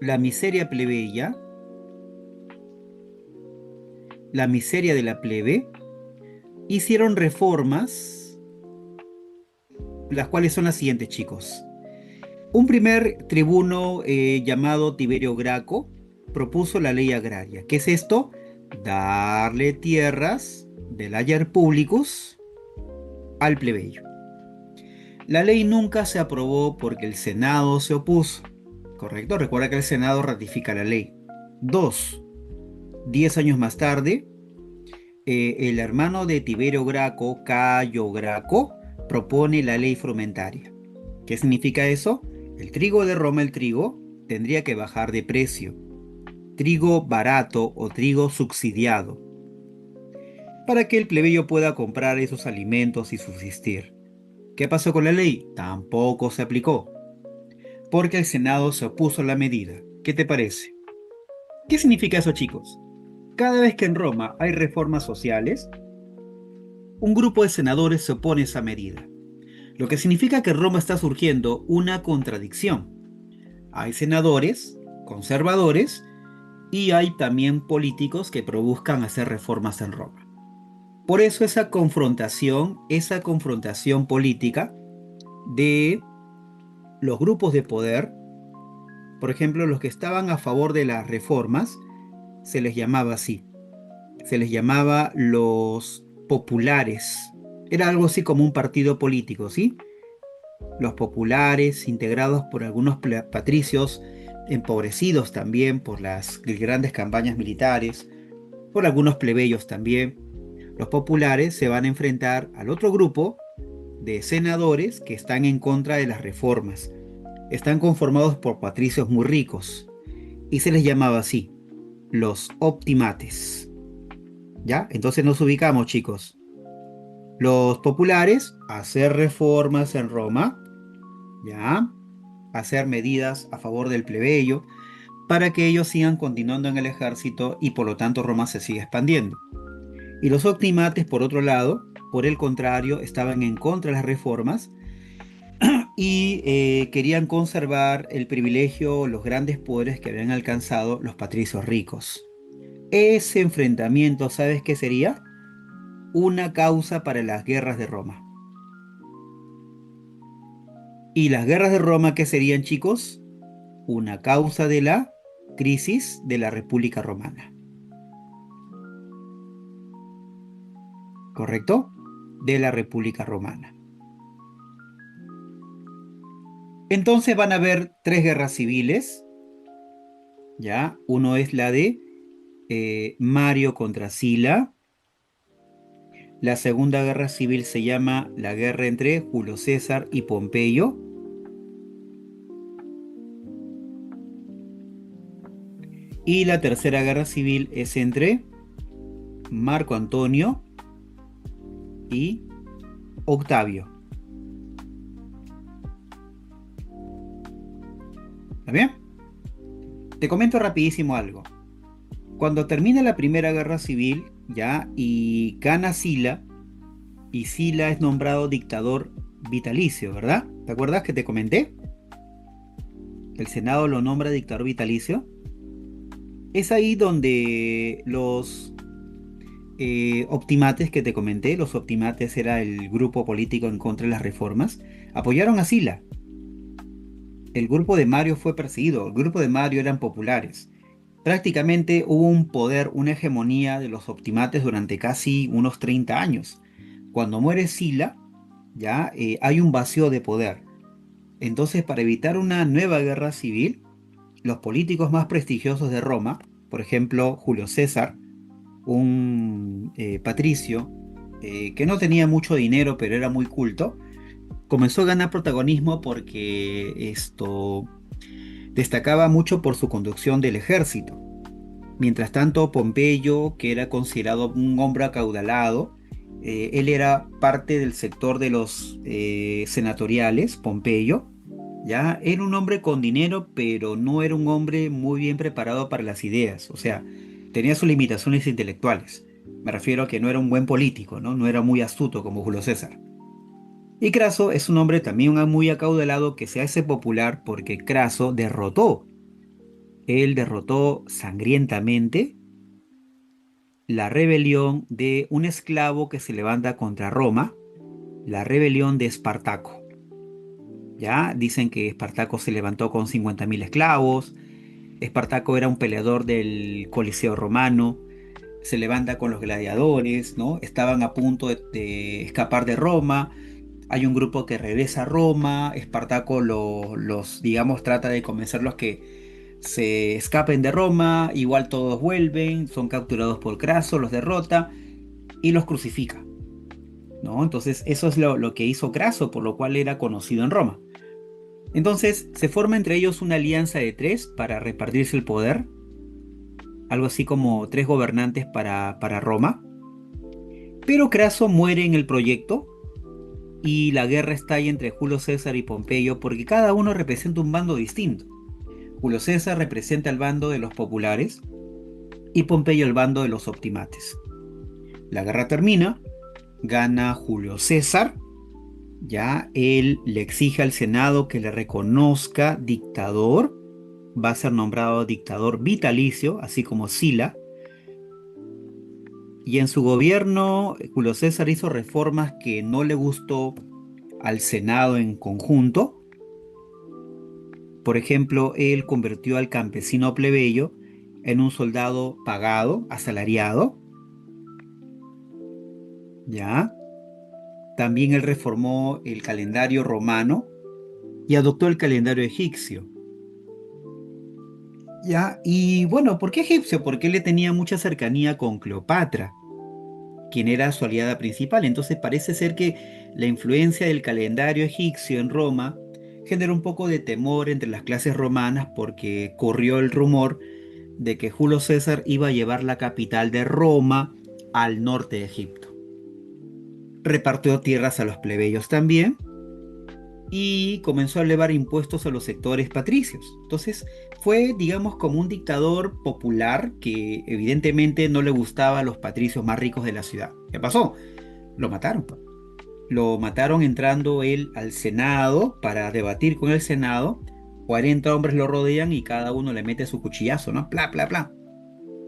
la miseria plebeya, la miseria de la plebe, hicieron reformas, las cuales son las siguientes, chicos. Un primer tribuno llamado Tiberio Graco propuso la ley agraria. ¿Qué es esto? Darle tierras del hayer publicus al plebeyo. La ley nunca se aprobó porque el Senado se opuso. ¿Correcto? Recuerda que el Senado ratifica la ley. 2. 10 años más tarde, el hermano de Tiberio Graco, Cayo Graco, propone la ley frumentaria. ¿Qué significa eso? El trigo de Roma, el trigo, tendría que bajar de precio. Trigo barato o trigo subsidiado, para que el plebeyo pueda comprar esos alimentos y subsistir. ¿Qué pasó con la ley? Tampoco se aplicó, porque el Senado se opuso a la medida. ¿Qué te parece? ¿Qué significa eso, chicos? Cada vez que en Roma hay reformas sociales, un grupo de senadores se opone a esa medida, lo que significa que en Roma está surgiendo una contradicción. Hay senadores conservadores y hay también políticos que buscan hacer reformas en Roma. Por eso esa confrontación política de los grupos de poder, por ejemplo, los que estaban a favor de las reformas, se les llamaba así, se les llamaba los populares. Era algo así como un partido político, ¿sí? Los populares, integrados por algunos patricios, empobrecidos también por las grandes campañas militares, por algunos plebeyos también. Los populares se van a enfrentar al otro grupo de senadores que están en contra de las reformas. Están conformados por patricios muy ricos y se les llamaba así, los optimates. ¿Ya? Entonces nos ubicamos, chicos. Los populares, hacer reformas en Roma, ¿ya? Hacer medidas a favor del plebeyo para que ellos sigan continuando en el ejército y por lo tanto Roma se siga expandiendo. Y los optimates, por otro lado, por el contrario, estaban en contra de las reformas y querían conservar el privilegio, los grandes poderes que habían alcanzado los patricios ricos. Ese enfrentamiento, ¿sabes qué sería? Una causa para las guerras de Roma. ¿Y las guerras de Roma qué serían, chicos? Una causa de la crisis de la República Romana. ¿Correcto? De la República Romana. Entonces van a haber tres guerras civiles, ¿ya? Uno es la de Mario contra Sila. La segunda guerra civil se llama la guerra entre Julio César y Pompeyo. Y la tercera guerra civil es entre Marco Antonio y Octavio. ¿Está bien? Te comento rapidísimo algo. Cuando termina la primera guerra civil, ya, y gana Sila, y Sila es nombrado dictador vitalicio, ¿verdad? ¿Te acuerdas que te comenté? El Senado lo nombra dictador vitalicio. Es ahí donde los optimates que te comenté, los optimates era el grupo político en contra de las reformas, apoyaron a Sila. El grupo de Mario fue perseguido, el grupo de Mario eran populares. Prácticamente hubo un poder, una hegemonía de los optimates durante casi unos 30 años. Cuando muere Sila, ya hay un vacío de poder. Entonces, para evitar una nueva guerra civil, los políticos más prestigiosos de Roma, por ejemplo, Julio César, un patricio que no tenía mucho dinero, pero era muy culto, comenzó a ganar protagonismo porque Destacaba mucho por su conducción del ejército. Mientras tanto, Pompeyo, que era considerado un hombre acaudalado, él era parte del sector de los senatoriales, Pompeyo, ya era un hombre con dinero, pero no era un hombre muy bien preparado para las ideas, o sea, tenía sus limitaciones intelectuales. Me refiero a que no era un buen político, ¿no? No era muy astuto como Julio César. Y Craso es un hombre también muy acaudalado que se hace popular porque Craso él derrotó sangrientamente la rebelión de un esclavo que se levanta contra Roma, la rebelión de Espartaco. Ya dicen que Espartaco se levantó con 50.000 esclavos. Espartaco era un peleador del Coliseo romano, se levanta con los gladiadores, ¿no? Estaban a punto de escapar de Roma. Hay un grupo que regresa a Roma. Espartaco los, digamos, trata de convencerlos que se escapen de Roma. Igual todos vuelven, son capturados por Craso, los derrota y los crucifica, ¿no? Entonces, eso es lo que hizo Craso, por lo cual era conocido en Roma. Entonces, se forma entre ellos una alianza de tres para repartirse el poder, algo así como tres gobernantes para Roma. Pero Craso muere en el proyecto y la guerra estalla entre Julio César y Pompeyo porque cada uno representa un bando distinto. Julio César representa el bando de los populares y Pompeyo el bando de los optimates. La guerra termina, gana Julio César. Ya él le exige al Senado que le reconozca dictador, va a ser nombrado dictador vitalicio, así como Sila, y en su gobierno Julio César hizo reformas que no le gustó al Senado en conjunto. Por ejemplo, él convirtió al campesino plebeyo en un soldado pagado, asalariado, ¿ya? También él reformó el calendario romano y adoptó el calendario egipcio. Ya, y bueno, ¿por qué egipcio? Porque él le tenía mucha cercanía con Cleopatra, quien era su aliada principal. Entonces parece ser que la influencia del calendario egipcio en Roma generó un poco de temor entre las clases romanas porque corrió el rumor de que Julio César iba a llevar la capital de Roma al norte de Egipto. Repartió tierras a los plebeyos también y comenzó a elevar impuestos a los sectores patricios. Entonces fue, digamos, como un dictador popular que evidentemente no le gustaba a los patricios más ricos de la ciudad. ¿Qué pasó? Lo mataron, pues. Lo mataron entrando él al Senado para debatir con el Senado. 40 hombres lo rodean y cada uno le mete su cuchillazo, ¿no? Pla, pla, pla.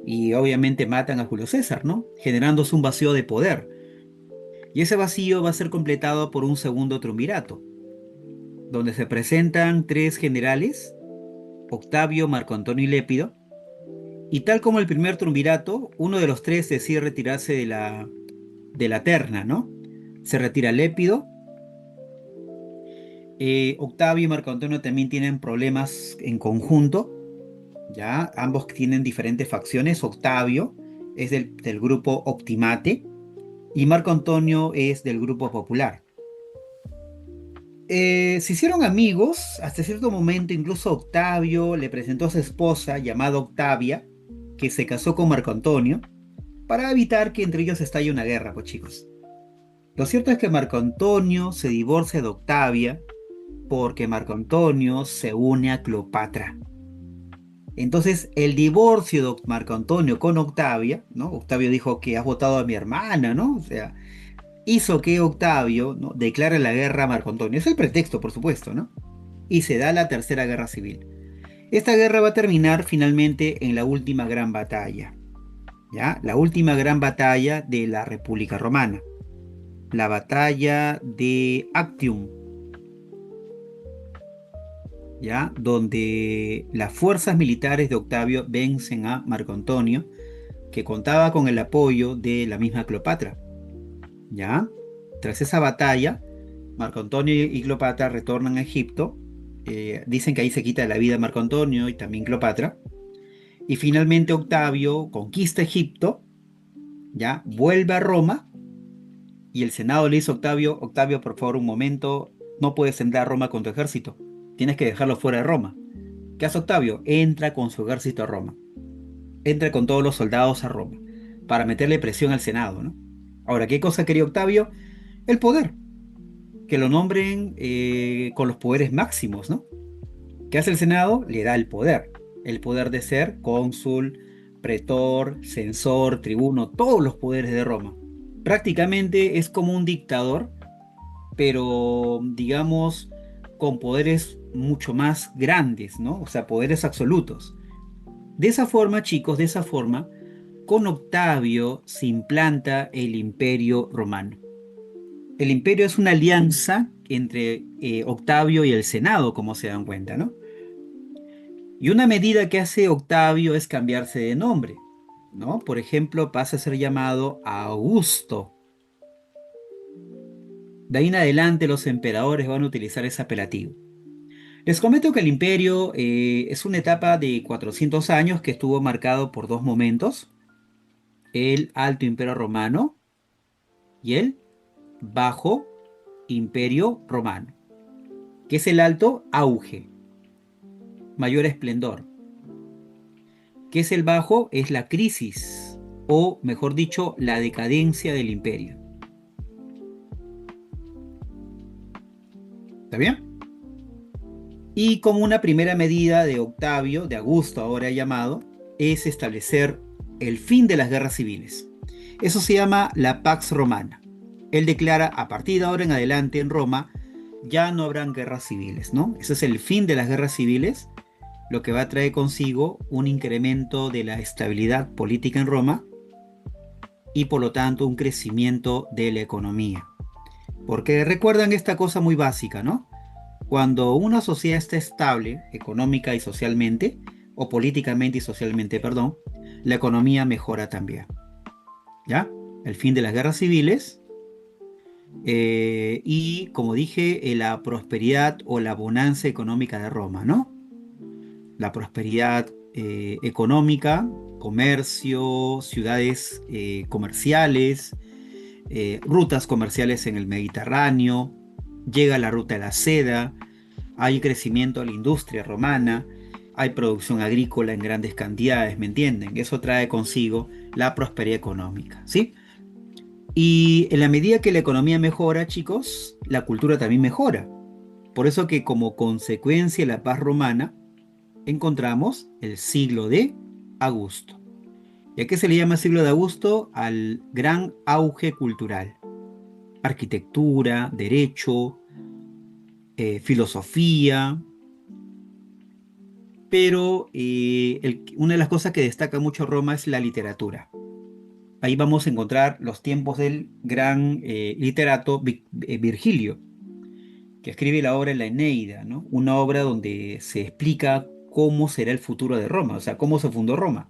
Y obviamente matan a Julio César, ¿no? Generándose un vacío de poder. Y ese vacío va a ser completado por un segundo triunvirato, donde se presentan tres generales, Octavio, Marco Antonio y Lépido, y tal como el primer triunvirato, uno de los tres decide retirarse de la terna, ¿no? Se retira Lépido. Octavio y Marco Antonio también tienen problemas en conjunto, ¿ya? Ambos tienen diferentes facciones. Octavio es del grupo Optimate y Marco Antonio es del grupo Popular. Se hicieron amigos hasta cierto momento, incluso Octavio le presentó a su esposa llamada Octavia, que se casó con Marco Antonio, para evitar que entre ellos estalle una guerra, pues chicos. Lo cierto es que Marco Antonio se divorcia de Octavia porque Marco Antonio se une a Cleopatra. Entonces, el divorcio de Marco Antonio con Octavia, ¿no? Octavio dijo que has votado a mi hermana, ¿no? O sea, hizo que Octavio, ¿no?, declare la guerra a Marco Antonio. Es el pretexto, por supuesto, ¿no? Y se da la Tercera Guerra Civil. Esta guerra va a terminar finalmente en la última gran batalla, ¿ya? La última gran batalla de la República Romana, la batalla de Actium, ¿ya? Donde las fuerzas militares de Octavio vencen a Marco Antonio, que contaba con el apoyo de la misma Cleopatra, ¿ya? Tras esa batalla, Marco Antonio y Cleopatra retornan a Egipto. Dicen que ahí se quita la vida Marco Antonio y también Cleopatra. Y finalmente Octavio conquista Egipto, ya vuelve a Roma y el Senado le dice a Octavio, Octavio, por favor, un momento, no puedes entrar a Roma con tu ejército, tienes que dejarlo fuera de Roma. ¿Qué hace Octavio? Entra con su ejército a Roma, entra con todos los soldados a Roma, para meterle presión al Senado, ¿no? Ahora, ¿qué cosa quería Octavio? El poder, que lo nombren con los poderes máximos, ¿no? ¿Qué hace el Senado? Le da el poder de ser cónsul, pretor, censor, tribuno, todos los poderes de Roma. Prácticamente es como un dictador, pero digamos con poderes mucho más grandes, ¿no? O sea, poderes absolutos. De esa forma, chicos, de esa forma, con Octavio se implanta el Imperio Romano. El imperio es una alianza entre Octavio y el Senado, como se dan cuenta, ¿no? Y una medida que hace Octavio es cambiarse de nombre, ¿no? Por ejemplo, pasa a ser llamado Augusto. De ahí en adelante los emperadores van a utilizar ese apelativo. Les comento que el imperio es una etapa de 400 años que estuvo marcado por dos momentos: el Alto Imperio Romano y el Bajo Imperio Romano. ¿Qué es el alto? Auge, mayor esplendor. ¿Qué es el bajo? Es la crisis, o mejor dicho, la decadencia del imperio. ¿Está bien? Y como una primera medida de Octavio, de Augusto ahora llamado, es establecer el fin de las guerras civiles. Eso se llama la Pax Romana. Él declara, a partir de ahora en adelante en Roma, ya no habrán guerras civiles, ¿no? Ese es el fin de las guerras civiles, lo que va a traer consigo un incremento de la estabilidad política en Roma y por lo tanto un crecimiento de la economía. Porque recuerdan esta cosa muy básica, ¿no? Cuando una sociedad está estable económica y socialmente, o políticamente y socialmente, perdón, la economía mejora también. ¿Ya? El fin de las guerras civiles y, como dije, la prosperidad o la bonanza económica de Roma, ¿no? La prosperidad económica, comercio, ciudades comerciales, rutas comerciales en el Mediterráneo, llega la ruta de la seda, hay crecimiento de la industria romana, hay producción agrícola en grandes cantidades, ¿me entienden? Eso trae consigo la prosperidad económica, ¿sí? Y en la medida que la economía mejora, chicos, la cultura también mejora. Por eso que como consecuencia de la paz romana, encontramos el siglo de Augusto. ¿Y a qué se le llama siglo de Augusto? Al gran auge cultural. Arquitectura, derecho, filosofía, pero una de las cosas que destaca mucho Roma es la literatura. Ahí vamos a encontrar los tiempos del gran literato Virgilio, que escribe la obra La Eneida, ¿no? Una obra donde se explica cómo será el futuro de Roma, o sea, cómo se fundó Roma.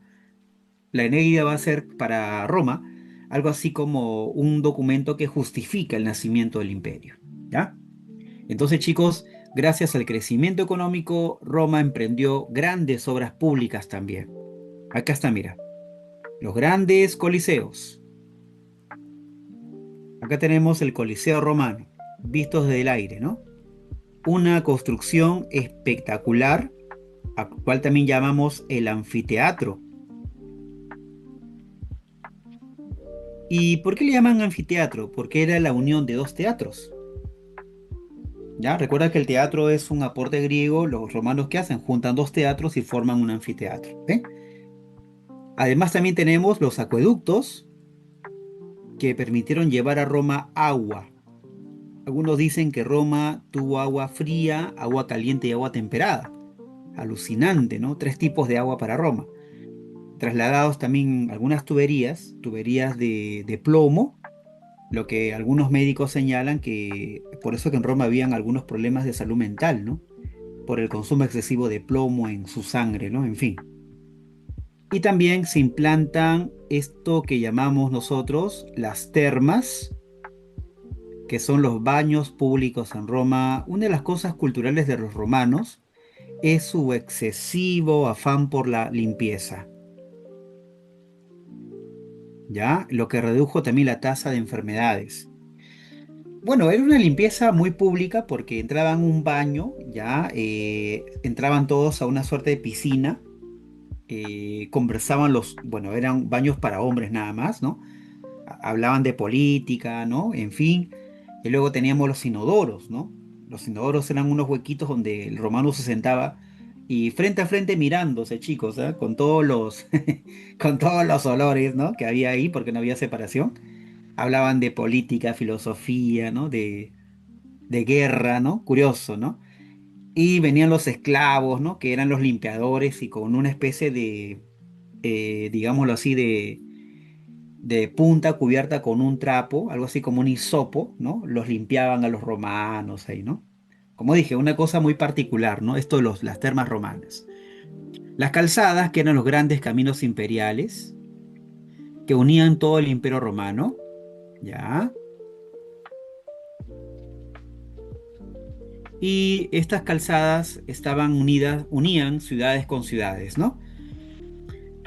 La Eneida va a ser para Roma algo así como un documento que justifica el nacimiento del imperio, ¿ya? Entonces, chicos, gracias al crecimiento económico, Roma emprendió grandes obras públicas también. Acá está, mira, los grandes coliseos. Acá tenemos el Coliseo Romano, vistos desde el aire, ¿no? Una construcción espectacular, a cual también llamamos el anfiteatro. ¿Y por qué le llaman anfiteatro? Porque era la unión de dos teatros. ¿Ya? Recuerda que el teatro es un aporte griego, los romanos que hacen, juntan dos teatros y forman un anfiteatro. ¿Eh? Además también tenemos los acueductos que permitieron llevar a Roma agua. Algunos dicen que Roma tuvo agua fría, agua caliente y agua temperada. Alucinante, ¿no? Tres tipos de agua para Roma. Trasladados también algunas tuberías de plomo, lo que algunos médicos señalan que por eso que en Roma habían algunos problemas de salud mental, ¿no? Por el consumo excesivo de plomo en su sangre, ¿no? En fin. Y también se implantan esto que llamamos nosotros las termas, que son los baños públicos en Roma. Una de las cosas culturales de los romanos es su excesivo afán por la limpieza, ¿ya? Lo que redujo también la tasa de enfermedades. Bueno, era una limpieza muy pública porque entraban a un baño, ya entraban todos a una suerte de piscina, conversaban bueno, eran baños para hombres nada más, ¿no? Hablaban de política, ¿no? En fin, y luego teníamos los inodoros, ¿no? Los inodoros eran unos huequitos donde el romano se sentaba y frente a frente mirándose, chicos, ¿ah? Con todos los, con todos los olores, ¿no? Que había ahí porque no había separación. Hablaban de política, filosofía, ¿no? De guerra, ¿no? Curioso, ¿no? Y venían los esclavos, ¿no? Que eran los limpiadores y con una especie de, digámoslo así, de punta cubierta con un trapo, algo así como un hisopo, ¿no? Los limpiaban a los romanos ahí, ¿no? Como dije, una cosa muy particular, ¿no? Esto de las termas romanas. Las calzadas, que eran los grandes caminos imperiales, que unían todo el imperio romano, ¿ya? Y estas calzadas estaban unidas, unían ciudades con ciudades, ¿no?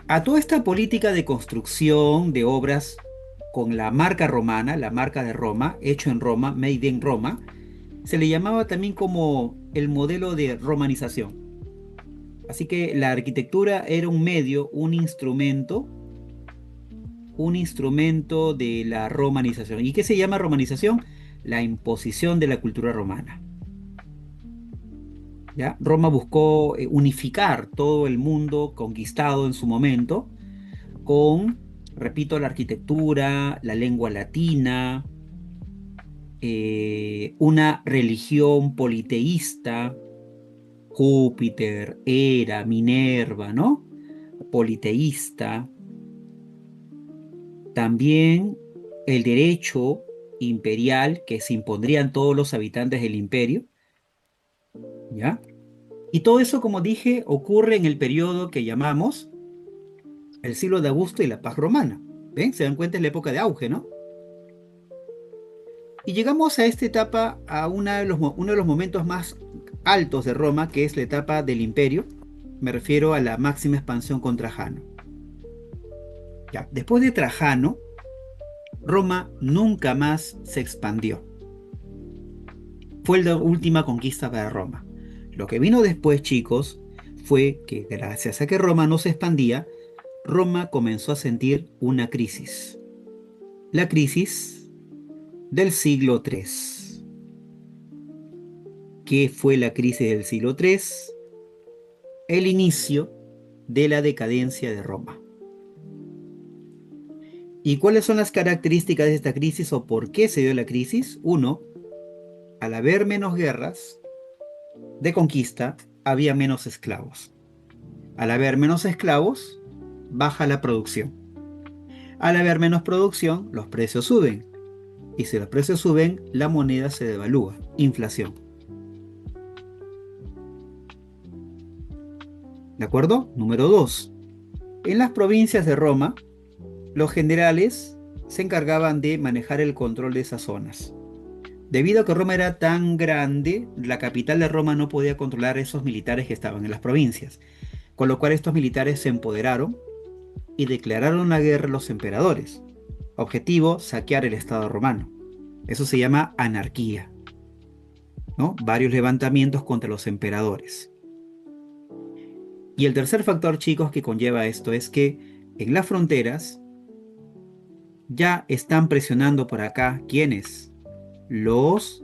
A toda esta política de construcción de obras con la marca romana, la marca de Roma, hecho en Roma, made in Roma, se le llamaba también como el modelo de romanización. Así que la arquitectura era un medio, un instrumento de la romanización. ¿Y qué se llama romanización? La imposición de la cultura romana. ¿Ya? Roma buscó unificar todo el mundo conquistado en su momento con, repito, la arquitectura, la lengua latina, una religión politeísta, Júpiter, Hera, Minerva, ¿no? Politeísta. También el derecho imperial que se impondrían todos los habitantes del imperio, ¿ya? Y todo eso, como dije, ocurre en el periodo que llamamos el siglo de Augusto y la paz romana. ¿Ven? Se dan cuenta, es la época de auge, ¿no? Y llegamos a esta etapa, a uno de los momentos más altos de Roma, que es la etapa del imperio. Me refiero a la máxima expansión con Trajano. Ya, después de Trajano, Roma nunca más se expandió. Fue la última conquista para Roma. Lo que vino después, chicos, fue que gracias a que Roma no se expandía, Roma comenzó a sentir una crisis. La crisis del siglo III. ¿Qué fue la crisis del siglo III? El inicio de la decadencia de Roma. ¿Y cuáles son las características de esta crisis o por qué se dio la crisis? Uno, al haber menos guerras de conquista, había menos esclavos. Al haber menos esclavos, baja la producción. Al haber menos producción, los precios suben. Y si los precios suben, la moneda se devalúa. Inflación. ¿De acuerdo? Número 2. En las provincias de Roma, los generales se encargaban de manejar el control de esas zonas. Debido a que Roma era tan grande, la capital de Roma no podía controlar a esos militares que estaban en las provincias, con lo cual estos militares se empoderaron y declararon la guerra a los emperadores. Objetivo, saquear el Estado romano. Eso se llama anarquía, ¿no? Varios levantamientos contra los emperadores. Y el tercer factor, chicos, que conlleva esto es que en las fronteras ya están presionando por acá, ¿quiénes? Los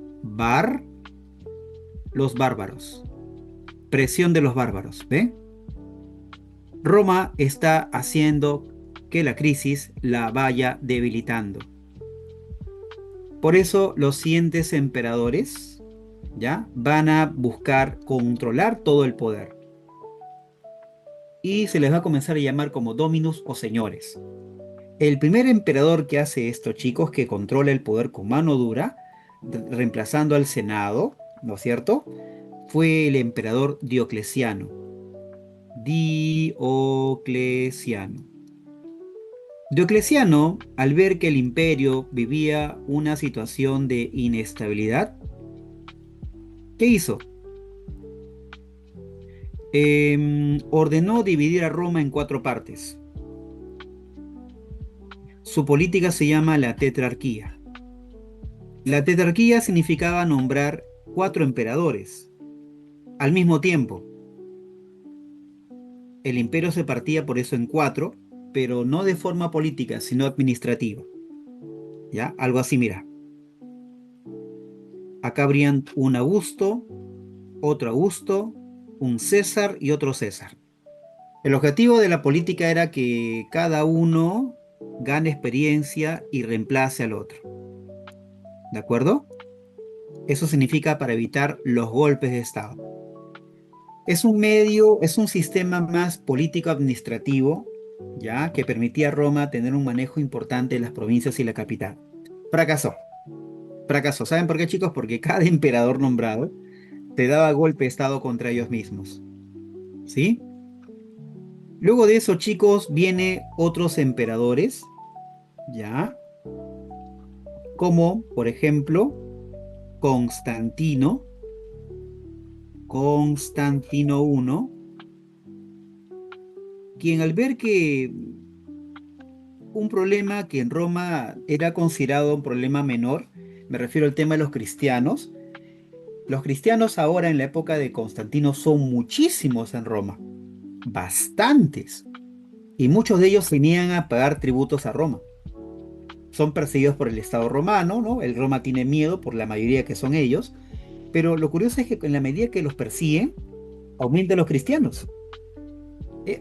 los bárbaros. Presión de los bárbaros, ¿ve? Roma está haciendo que la crisis la vaya debilitando. Por eso los siguientes emperadores, ¿ya? Van a buscar controlar todo el poder. Y se les va a comenzar a llamar como dominus o señores. El primer emperador que hace esto, chicos, que controla el poder con mano dura, reemplazando al Senado, ¿no es cierto? Fue el emperador Diocleciano. Diocleciano. Diocleciano, al ver que el imperio vivía una situación de inestabilidad, ¿qué hizo? Ordenó dividir a Roma en 4 partes. Su política se llama la tetrarquía. La tetrarquía significaba nombrar 4 emperadores al mismo tiempo. El imperio se partía por eso en 4, pero no de forma política, sino administrativa. ¿Ya? Algo así, mira. Acá habrían un Augusto, otro Augusto, un César y otro César. El objetivo de la política era que cada uno gane experiencia y reemplace al otro. ¿De acuerdo? Eso significa para evitar los golpes de Estado. Es un sistema más político-administrativo, ya que permitía a Roma tener un manejo importante de las provincias y la capital. Fracasó, fracasó. ¿Saben por qué, chicos? Porque cada emperador nombrado te daba golpe de Estado contra ellos mismos, ¿sí? Luego de eso, chicos, viene otros emperadores, ¿ya? Como, por ejemplo, Constantino, Constantino I, quien al ver que un problema que en Roma era considerado un problema menor, me refiero al tema de los cristianos ahora en la época de Constantino son muchísimos en Roma, bastantes, y muchos de ellos venían a pagar tributos a Roma. Son perseguidos por el Estado romano, ¿no? El Roma tiene miedo por la mayoría que son ellos, pero lo curioso es que en la medida que los persiguen, aumentan los cristianos.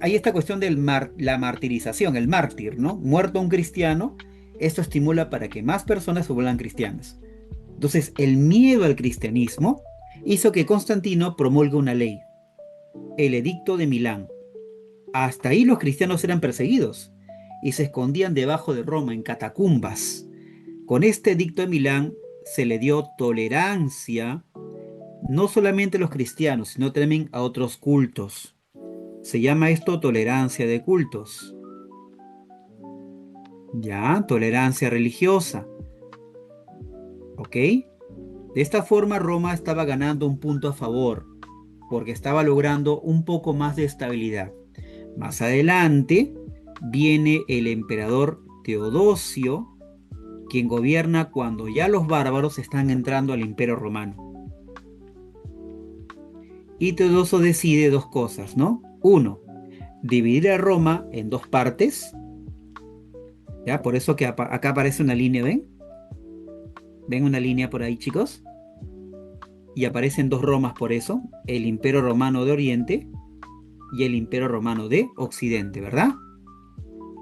Hay esta cuestión de la martirización, el mártir, ¿no? Muerto un cristiano, esto estimula para que más personas se vuelvan cristianas. Entonces, el miedo al cristianismo hizo que Constantino promulgue una ley, el Edicto de Milán. Hasta ahí los cristianos eran perseguidos y se escondían debajo de Roma en catacumbas. Con este Edicto de Milán se le dio tolerancia no solamente a los cristianos, sino también a otros cultos. Se llama esto tolerancia de cultos. Ya, tolerancia religiosa. ¿Ok? De esta forma Roma estaba ganando un punto a favor, porque estaba logrando un poco más de estabilidad. Más adelante viene el emperador Teodosio, quien gobierna cuando ya los bárbaros están entrando al Imperio Romano. Y Teodosio decide dos cosas, ¿no? Uno, dividir a Roma en dos partes. ¿Ya? Por eso que acá aparece una línea, ¿ven? ¿Ven una línea por ahí, chicos? Y aparecen dos Romas por eso, el Imperio Romano de Oriente y el Imperio Romano de Occidente, ¿verdad?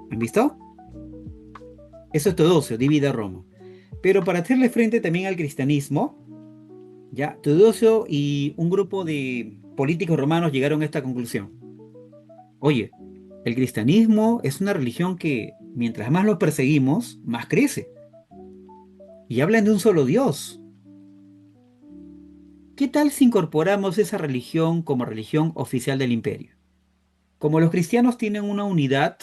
¿Han visto? Eso es Teodosio, divide a Roma. Pero para hacerle frente también al cristianismo, ya Teodosio y un grupo de políticos romanos llegaron a esta conclusión. Oye, el cristianismo es una religión que mientras más lo perseguimos, más crece. Y hablan de un solo Dios. ¿Qué tal si incorporamos esa religión como religión oficial del imperio? Como los cristianos tienen una unidad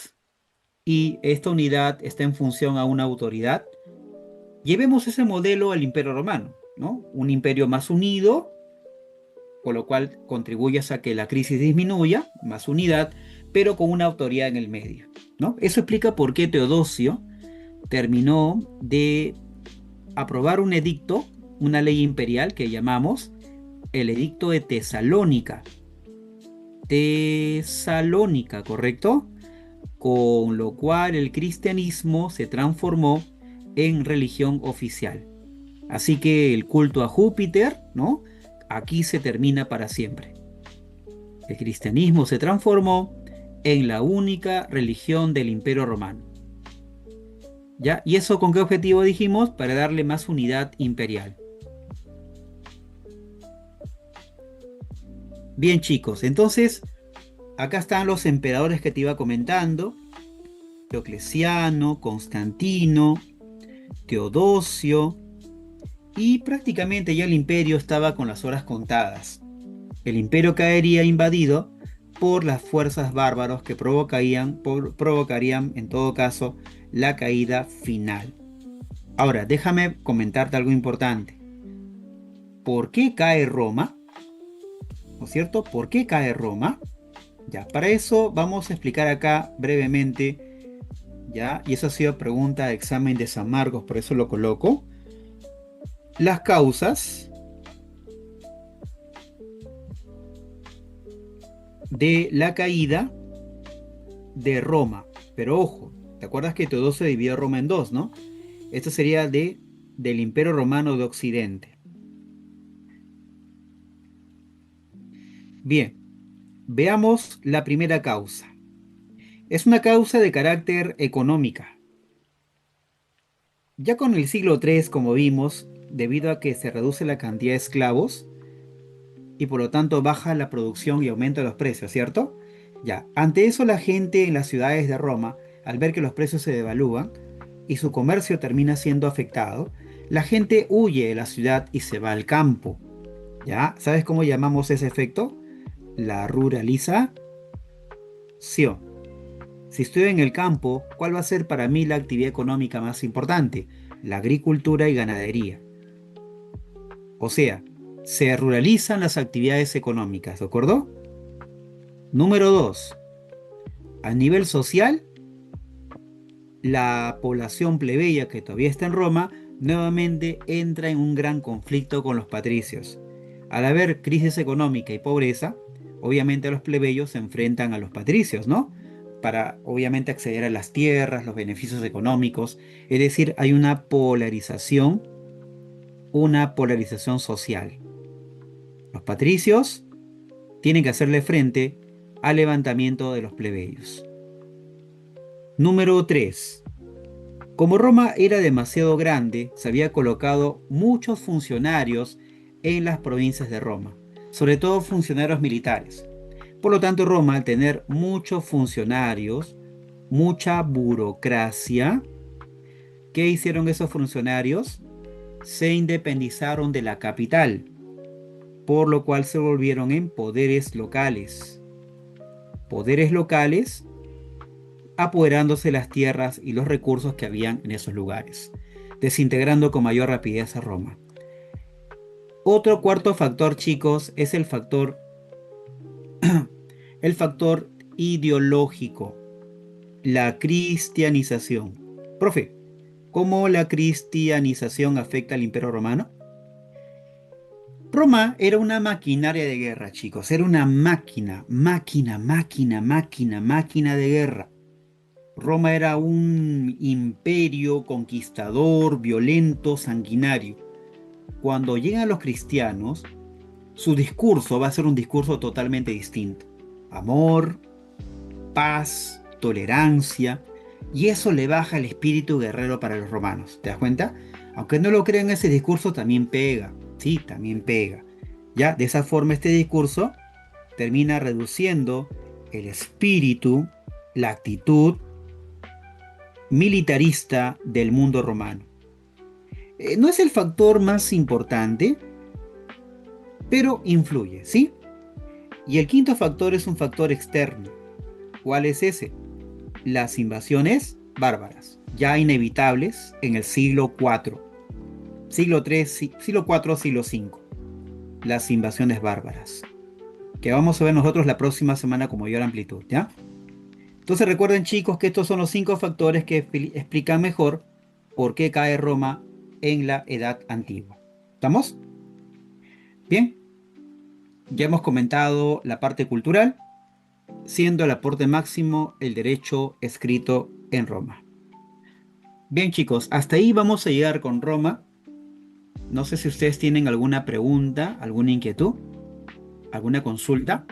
y esta unidad está en función a una autoridad, llevemos ese modelo al imperio romano, ¿no? Un imperio más unido, con lo cual contribuyes a que la crisis disminuya, más unidad, pero con una autoridad en el medio, ¿no? Eso explica por qué Teodosio terminó de aprobar un edicto, una ley imperial que llamamos el Edicto de Tesalónica. Tesalónica, ¿correcto? Con lo cual el cristianismo se transformó en religión oficial. Así que el culto a Júpiter, ¿no? Aquí se termina para siempre. El cristianismo se transformó en la única religión del Imperio Romano. ¿Ya? ¿Y eso con qué objetivo dijimos? Para darle más unidad imperial. Bien, chicos, entonces acá están los emperadores que te iba comentando: Diocleciano, Constantino, Teodosio, y prácticamente ya el imperio estaba con las horas contadas. El imperio caería invadido por las fuerzas bárbaros que provocarían en todo caso la caída final. Ahora, déjame comentarte algo importante. ¿Por qué cae Roma? ¿No es cierto? ¿Por qué cae Roma? Ya, para eso vamos a explicar acá brevemente, ya, y eso ha sido pregunta de examen de San Marcos, por eso lo coloco. las causas de la caída de Roma. Pero ojo, ¿te acuerdas que Teodosio dividió Roma en dos, no? Esto sería del Imperio Romano de Occidente. Bien, veamos la primera causa. Es una causa de carácter económica. Ya con el siglo III, como vimos, debido a que se reduce la cantidad de esclavos y por lo tanto baja la producción y aumenta los precios, ¿cierto? Ya, ante eso la gente en las ciudades de Roma, al ver que los precios se devalúan y su comercio termina siendo afectado, la gente huye de la ciudad y se va al campo. ¿Ya? ¿Sabes cómo llamamos ese efecto? La ruralización. Si estoy en el campo, ¿cuál va a ser para mí la actividad económica más importante? La agricultura y ganadería. O sea, se ruralizan las actividades económicas, ¿de acuerdo? Número 2. A nivel social, la población plebeya que todavía está en Roma nuevamente entra en un gran conflicto con los patricios. Al haber crisis económica y pobreza, obviamente los plebeyos se enfrentan a los patricios, ¿no? Para obviamente acceder a las tierras, los beneficios económicos. Es decir, hay una polarización social. Los patricios tienen que hacerle frente al levantamiento de los plebeyos. Número 3. Como Roma era demasiado grande, se había colocado muchos funcionarios en las provincias de Roma, sobre todo funcionarios militares. Por lo tanto, Roma, al tener muchos funcionarios, mucha burocracia, ¿qué hicieron esos funcionarios? Se independizaron de la capital, por lo cual se volvieron en poderes locales. Poderes locales apoderándose de las tierras y los recursos que habían en esos lugares, desintegrando con mayor rapidez a Roma. Otro cuarto factor, chicos, es el factor ideológico, la cristianización. Profe, ¿cómo la cristianización afecta al Imperio Romano? Roma era una maquinaria de guerra, chicos, era una máquina de guerra. Roma era un imperio conquistador, violento, sanguinario. Cuando llegan los cristianos, su discurso va a ser un discurso totalmente distinto. Amor, paz, tolerancia, y eso le baja el espíritu guerrero para los romanos. ¿Te das cuenta? Aunque no lo crean, ese discurso también pega. Sí, también pega. Ya, de esa forma este discurso termina reduciendo el espíritu, la actitud militarista del mundo romano. No es el factor más importante, pero influye, ¿sí? Y el quinto factor es un factor externo. ¿Cuál es ese? Las invasiones bárbaras, ya inevitables en el siglo IV, siglo III, siglo IV, siglo V. Las invasiones bárbaras, que vamos a ver nosotros la próxima semana con mayor amplitud, ¿ya? Entonces recuerden, chicos, que estos son los 5 factores que explican mejor por qué cae Roma en la Edad Antigua. ¿Estamos? Bien, ya hemos comentado la parte cultural, siendo el aporte máximo el derecho escrito en Roma. Bien, chicos, hasta ahí vamos a llegar con Roma. No sé si ustedes tienen alguna pregunta, alguna inquietud, alguna consulta.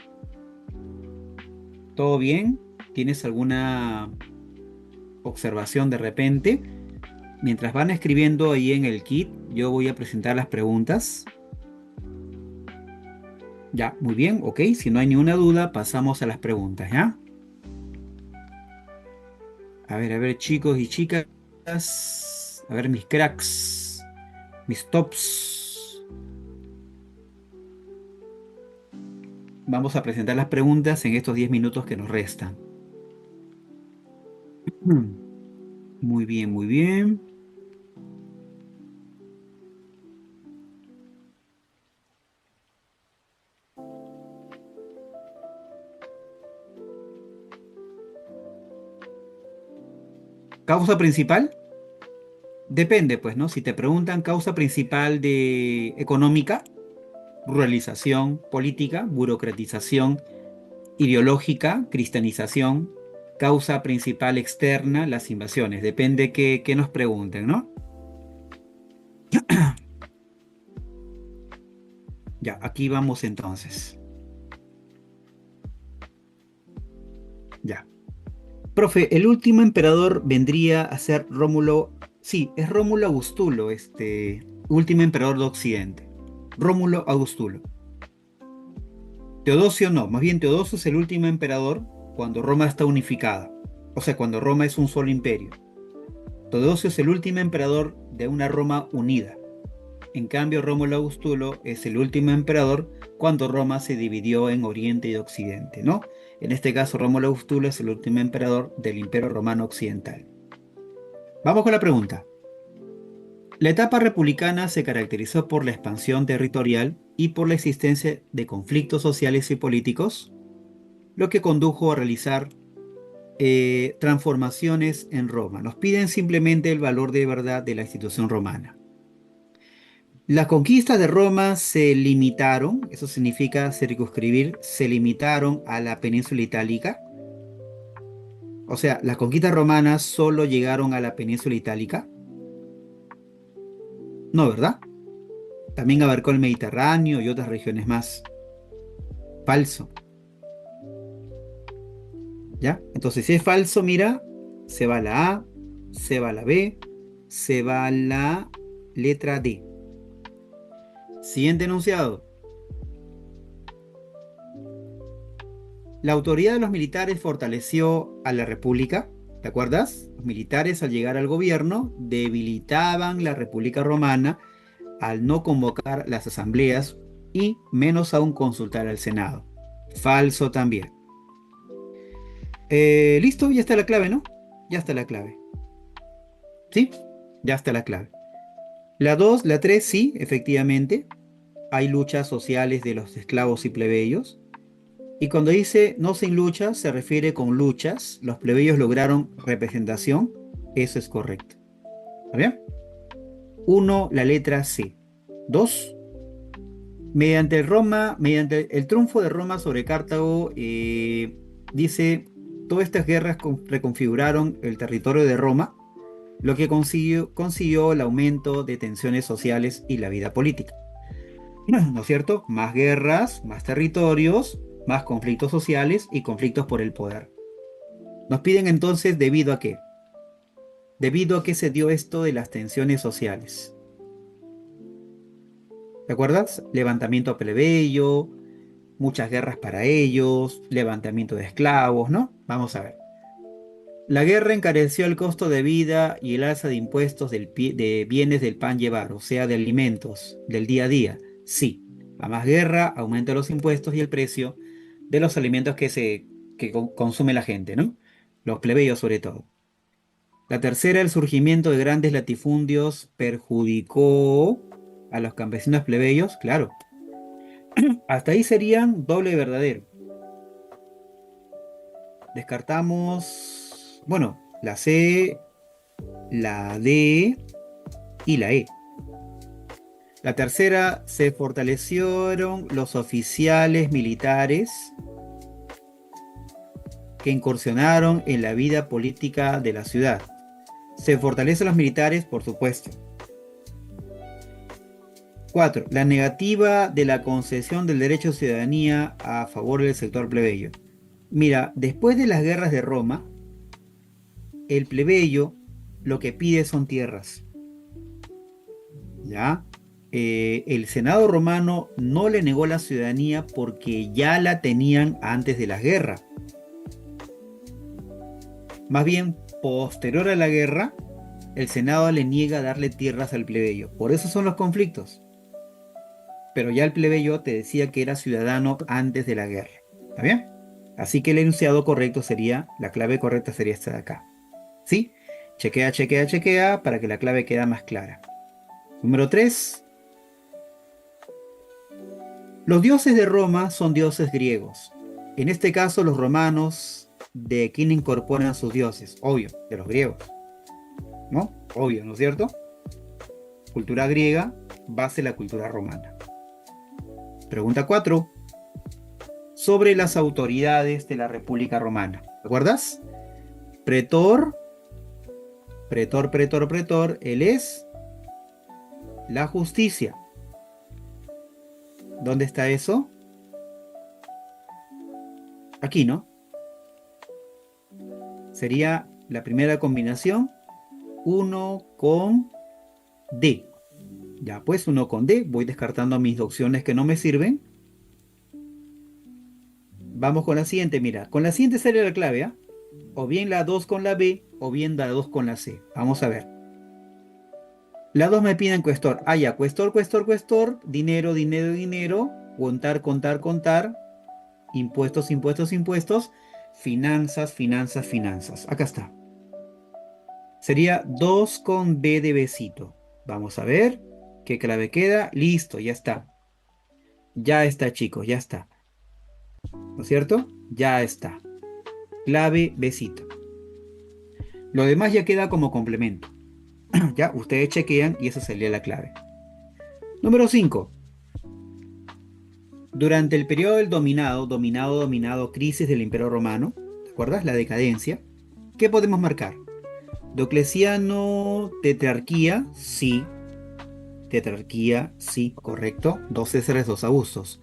¿Todo bien? ¿Tienes alguna observación de repente? Mientras van escribiendo ahí en el kit, yo voy a presentar las preguntas. Ya, muy bien, ok. Si no hay ninguna duda, pasamos a las preguntas, ¿ya? A ver, chicos y chicas. A ver, mis cracks, mis tops. Vamos a presentar las preguntas en estos 10 minutos que nos restan. Muy bien, muy bien. Causa principal. Depende, pues, ¿no? Si te preguntan causa principal de económica, ruralización política, burocratización ideológica, cristianización, causa principal externa, las invasiones. Depende qué nos pregunten, ¿no? Ya, aquí vamos entonces. Ya. Profe, el último emperador vendría a ser Rómulo. Sí, es Rómulo Augustulo, este último emperador de Occidente. Rómulo Augustulo. Teodosio no, más bien Teodosio es el último emperador cuando Roma está unificada. O sea, cuando Roma es un solo imperio. Teodosio es el último emperador de una Roma unida. En cambio, Rómulo Augustulo es el último emperador cuando Roma se dividió en Oriente y Occidente, ¿no? En este caso, Rómulo Augustulo es el último emperador del Imperio Romano Occidental. Vamos con la pregunta. La etapa republicana se caracterizó por la expansión territorial y por la existencia de conflictos sociales y políticos, lo que condujo a realizar transformaciones en Roma. Nos piden simplemente el valor de verdad de la institución romana. Las conquistas de Roma se limitaron, eso significa circunscribir, se limitaron a la península itálica. O sea, las conquistas romanas solo llegaron a la península itálica. No, ¿verdad? También abarcó el Mediterráneo y otras regiones más. Falso, ¿ya? Entonces, si es falso, mira, se va la A, se va la B, se va la letra D. Siguiente enunciado. La autoridad de los militares fortaleció a la República, ¿te acuerdas? Los militares al llegar al gobierno debilitaban la República Romana al no convocar las asambleas y menos aún consultar al Senado. Falso también. Listo, ya está la clave, ¿no? Ya está la clave. ¿Sí? Ya está la clave. La 2, la 3, sí, efectivamente. Hay luchas sociales de los esclavos y plebeyos. Y cuando dice no sin luchas, se refiere con luchas. Los plebeyos lograron representación. Eso es correcto. ¿Está bien? 1, la letra C. 2, mediante el triunfo de Roma sobre Cartago, dice, todas estas guerras reconfiguraron el territorio de Roma, lo que consiguió el aumento de tensiones sociales y la vida política. ¿No es cierto? Más guerras, más territorios, más conflictos sociales y conflictos por el poder. Nos piden entonces, ¿debido a qué? ¿Debido a qué se dio esto de las tensiones sociales? ¿Te acuerdas? Levantamiento plebeyo, muchas guerras para ellos, levantamiento de esclavos, ¿no? Vamos a ver. La guerra encareció el costo de vida y el alza de impuestos de bienes del pan llevar, o sea, de alimentos, del día a día. Sí, a más guerra aumenta los impuestos y el precio de los alimentos que consume la gente, ¿no? Los plebeyos sobre todo. La tercera, el surgimiento de grandes latifundios perjudicó a los campesinos plebeyos, claro. Hasta ahí serían doble verdadero. Descartamos, bueno, la C, la D y la E. La tercera, se fortalecieron los oficiales militares que incursionaron en la vida política de la ciudad. Se fortalecen los militares, por supuesto. 4. La negativa de la concesión del derecho de ciudadanía a favor del sector plebeyo. Mira, después de las guerras de Roma, el plebeyo lo que pide son tierras. ¿Ya? El Senado romano no le negó la ciudadanía porque ya la tenían antes de la guerra. Más bien, posterior a la guerra, el Senado le niega darle tierras al plebeyo. Por eso son los conflictos. Pero ya el plebeyo te decía que era ciudadano antes de la guerra. ¿Está bien? Así que el enunciado correcto sería, la clave correcta sería esta de acá. ¿Sí? Chequea, chequea, chequea para que la clave quede más clara. Número 3. Los dioses de Roma son dioses griegos. En este caso, los romanos, ¿de quién incorporan sus dioses? Obvio, de los griegos. ¿no? Obvio, ¿no es cierto? Cultura griega, base de la cultura romana. Pregunta 4. Sobre las autoridades de la República Romana. ¿Recuerdas? Pretor, pretor, él es la justicia. ¿Dónde está eso? Aquí, ¿no? Sería la primera combinación, 1 con D. Ya, pues 1 con D. Voy descartando mis opciones que no me sirven. Vamos con la siguiente, mira. Con la siguiente sería la clave, ¿ah? O bien la 2 con la B, o bien la 2 con la C. Vamos a ver. La 2 me piden cuestor. Ah, ya, cuestor, dinero, contar, contar, impuestos, finanzas. Acá está. Sería 2 con B de besito. Vamos a ver qué clave queda. Listo, ya está. Ya está, chicos, ya está. ¿No es cierto? Ya está. Clave besito. Lo demás ya queda como complemento. Ya, ustedes chequean y esa sería la clave. Número 5. Durante el periodo del dominado, crisis del Imperio Romano, ¿te acuerdas? La decadencia. ¿Qué podemos marcar? Diocleciano, tetrarquía, sí, correcto. 2 Césares, 2 Augustos.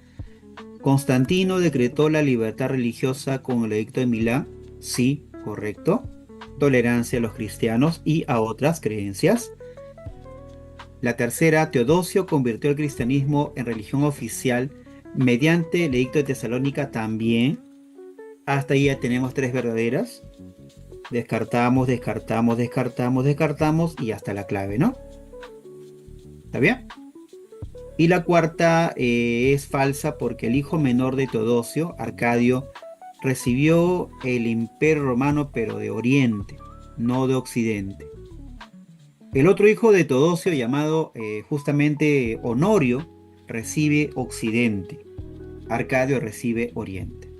Constantino decretó la libertad religiosa con el edicto de Milán, sí, correcto. Tolerancia a los cristianos y a otras creencias. La tercera, Teodosio convirtió el cristianismo en religión oficial mediante el edicto de Tesalónica también. Hasta ahí ya tenemos 3 verdaderas. Descartamos y hasta la clave, ¿no? ¿Está bien? Y la cuarta es falsa porque el hijo menor de Teodosio, Arcadio, recibió el Imperio Romano pero de Oriente, no de Occidente. El otro hijo de Teodosio, llamado justamente Honorio, recibe Occidente. Arcadio recibe Oriente.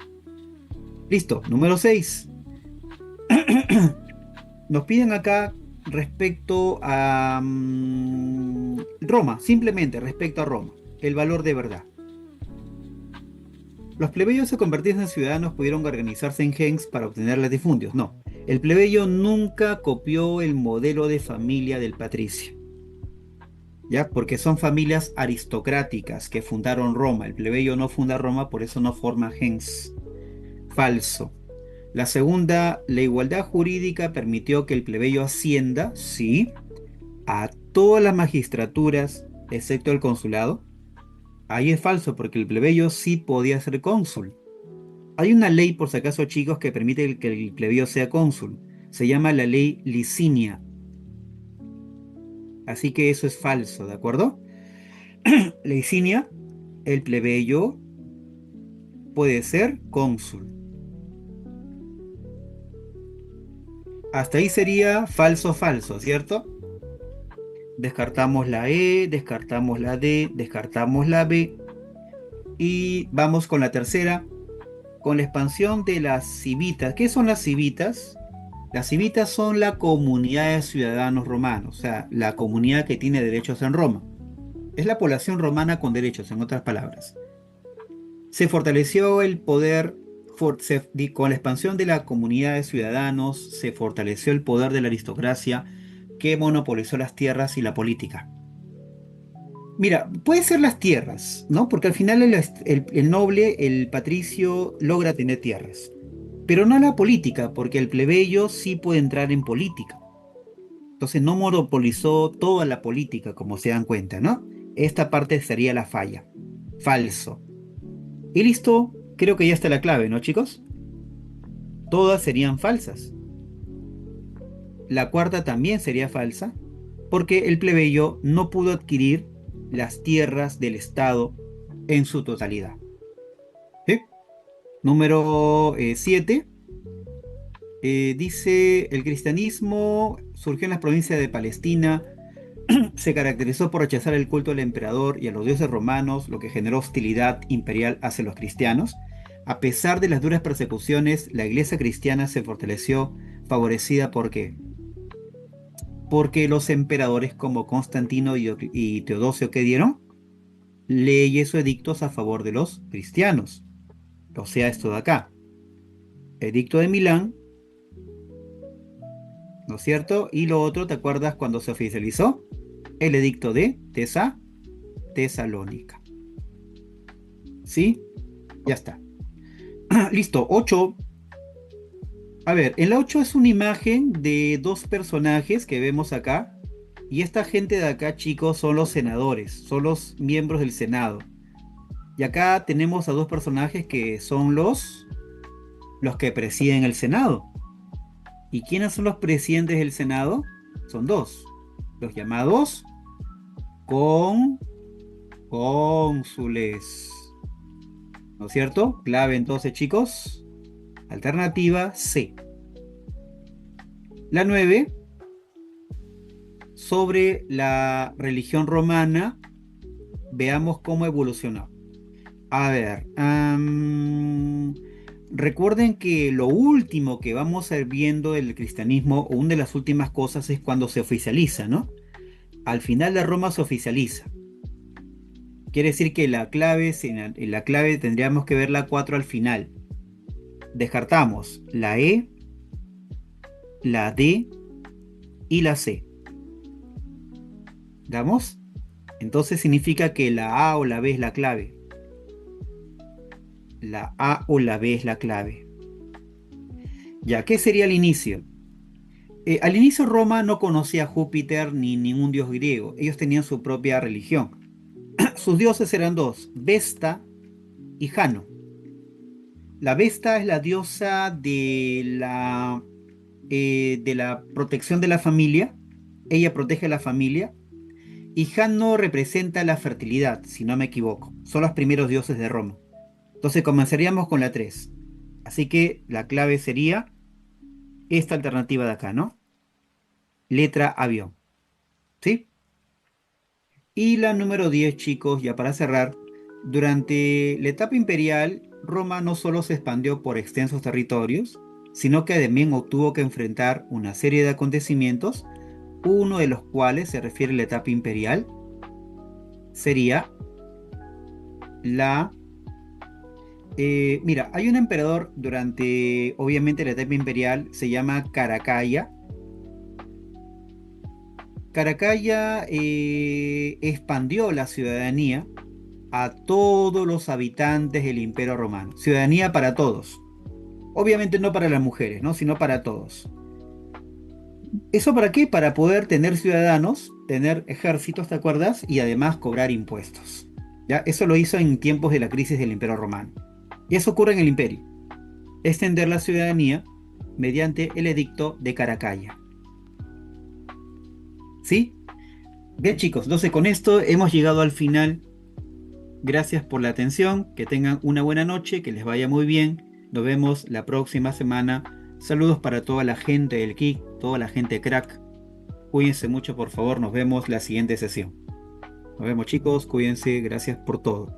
Listo, número 6. Nos piden acá respecto a Roma, simplemente respecto a Roma, el valor de verdad. Los plebeyos se convirtieron en ciudadanos, pudieron organizarse en gens para obtener latifundios. No, el plebeyo nunca copió el modelo de familia del patricio. ¿Ya? Porque son familias aristocráticas que fundaron Roma. El plebeyo no funda Roma, por eso no forma gens. Falso. La segunda, la igualdad jurídica permitió que el plebeyo ascienda, sí, a todas las magistraturas, excepto el consulado. Ahí es falso, porque el plebeyo sí podía ser cónsul. Hay una ley, por si acaso, chicos, que permite que el plebeyo sea cónsul. Se llama la ley Licinia. Así que eso es falso, ¿de acuerdo? Licinia, el plebeyo puede ser cónsul. Hasta ahí sería falso, ¿cierto? Descartamos la E, descartamos la D, descartamos la B. Y vamos con la tercera, con la expansión de las civitas. ¿Qué son las civitas? Las civitas son la comunidad de ciudadanos romanos, o sea, la comunidad que tiene derechos en Roma. Es la población romana con derechos, en otras palabras. Se fortaleció el poder, con la expansión de la comunidad de ciudadanos, se fortaleció el poder de la aristocracia que monopolizó las tierras y la política. Mira, puede ser las tierras, ¿no? Porque al final el noble, el patricio, logra tener tierras. Pero no la política, porque el plebeyo sí puede entrar en política. Entonces no monopolizó toda la política, como se dan cuenta, ¿no? Esta parte sería la falla. Falso. Y listo, creo que ya está la clave, ¿no, chicos? Todas serían falsas. La cuarta también sería falsa, porque el plebeyo no pudo adquirir las tierras del Estado en su totalidad. ¿Sí? Número 7. Dice, el cristianismo surgió en las provincias de Palestina, se caracterizó por rechazar el culto al emperador y a los dioses romanos, lo que generó hostilidad imperial hacia los cristianos. A pesar de las duras persecuciones, la iglesia cristiana se fortaleció, favorecida por ¿qué? porque los emperadores como Constantino y Teodosio, ¿qué dieron? Leyes o edictos a favor de los cristianos. O sea, esto de acá. Edicto de Milán, ¿no es cierto? Y lo otro, ¿te acuerdas cuando se oficializó? El edicto de Tesalónica. ¿Sí? Ya está. Listo. 8. A ver, en la 8 es una imagen de dos personajes que vemos acá. Y esta gente de acá, chicos, son los senadores, son los miembros del Senado. Y acá tenemos a dos personajes que son los que presiden el Senado. ¿Y quiénes son los presidentes del Senado? Son dos. Los llamados con cónsules. ¿No es cierto? Clave entonces, chicos. Alternativa C. La 9 sobre la religión romana. Veamos cómo evolucionó. A ver, recuerden que lo último que vamos a ir viendo del cristianismo, o una de las últimas cosas, es cuando se oficializa, ¿no? Al final de Roma se oficializa. Quiere decir que en la clave tendríamos que ver la 4 al final. Descartamos la E, la D y la C. ¿Damos? Entonces significa que la A o la B es la clave. La A o la B es la clave. Ya, ¿qué sería el inicio? Al inicio Roma no conocía a Júpiter ni ningún dios griego. Ellos tenían su propia religión. Sus dioses eran dos, Vesta y Jano. La Vesta es la diosa de la protección de la familia. Ella protege a la familia. Y Jano representa la fertilidad, si no me equivoco. Son los primeros dioses de Roma. Entonces comenzaríamos con la 3. Así que la clave sería esta alternativa de acá, ¿no? Letra avión. ¿Sí? Y la número 10, chicos, ya para cerrar. Durante la etapa imperial, Roma no solo se expandió por extensos territorios, sino que además tuvo que enfrentar una serie de acontecimientos, uno de los cuales se refiere a la etapa imperial, sería la... mira, hay un emperador durante, obviamente, la etapa imperial, se llama Caracalla. Caracalla expandió la ciudadanía a todos los habitantes del Imperio Romano. Ciudadanía para todos. Obviamente no para las mujeres, ¿no? Sino para todos. ¿Eso para qué? Para poder tener ciudadanos, tener ejércitos, ¿te acuerdas? Y además cobrar impuestos. ¿Ya? Eso lo hizo en tiempos de la crisis del Imperio Romano. Y eso ocurre en el Imperio. Extender la ciudadanía mediante el edicto de Caracalla. ¿Sí? Bien, chicos, entonces con esto hemos llegado al final. Gracias por la atención, que tengan una buena noche, que les vaya muy bien. Nos vemos la próxima semana. Saludos para toda la gente del Geek, toda la gente crack. Cuídense mucho, por favor. Nos vemos la siguiente sesión. Nos vemos, chicos. Cuídense. Gracias por todo.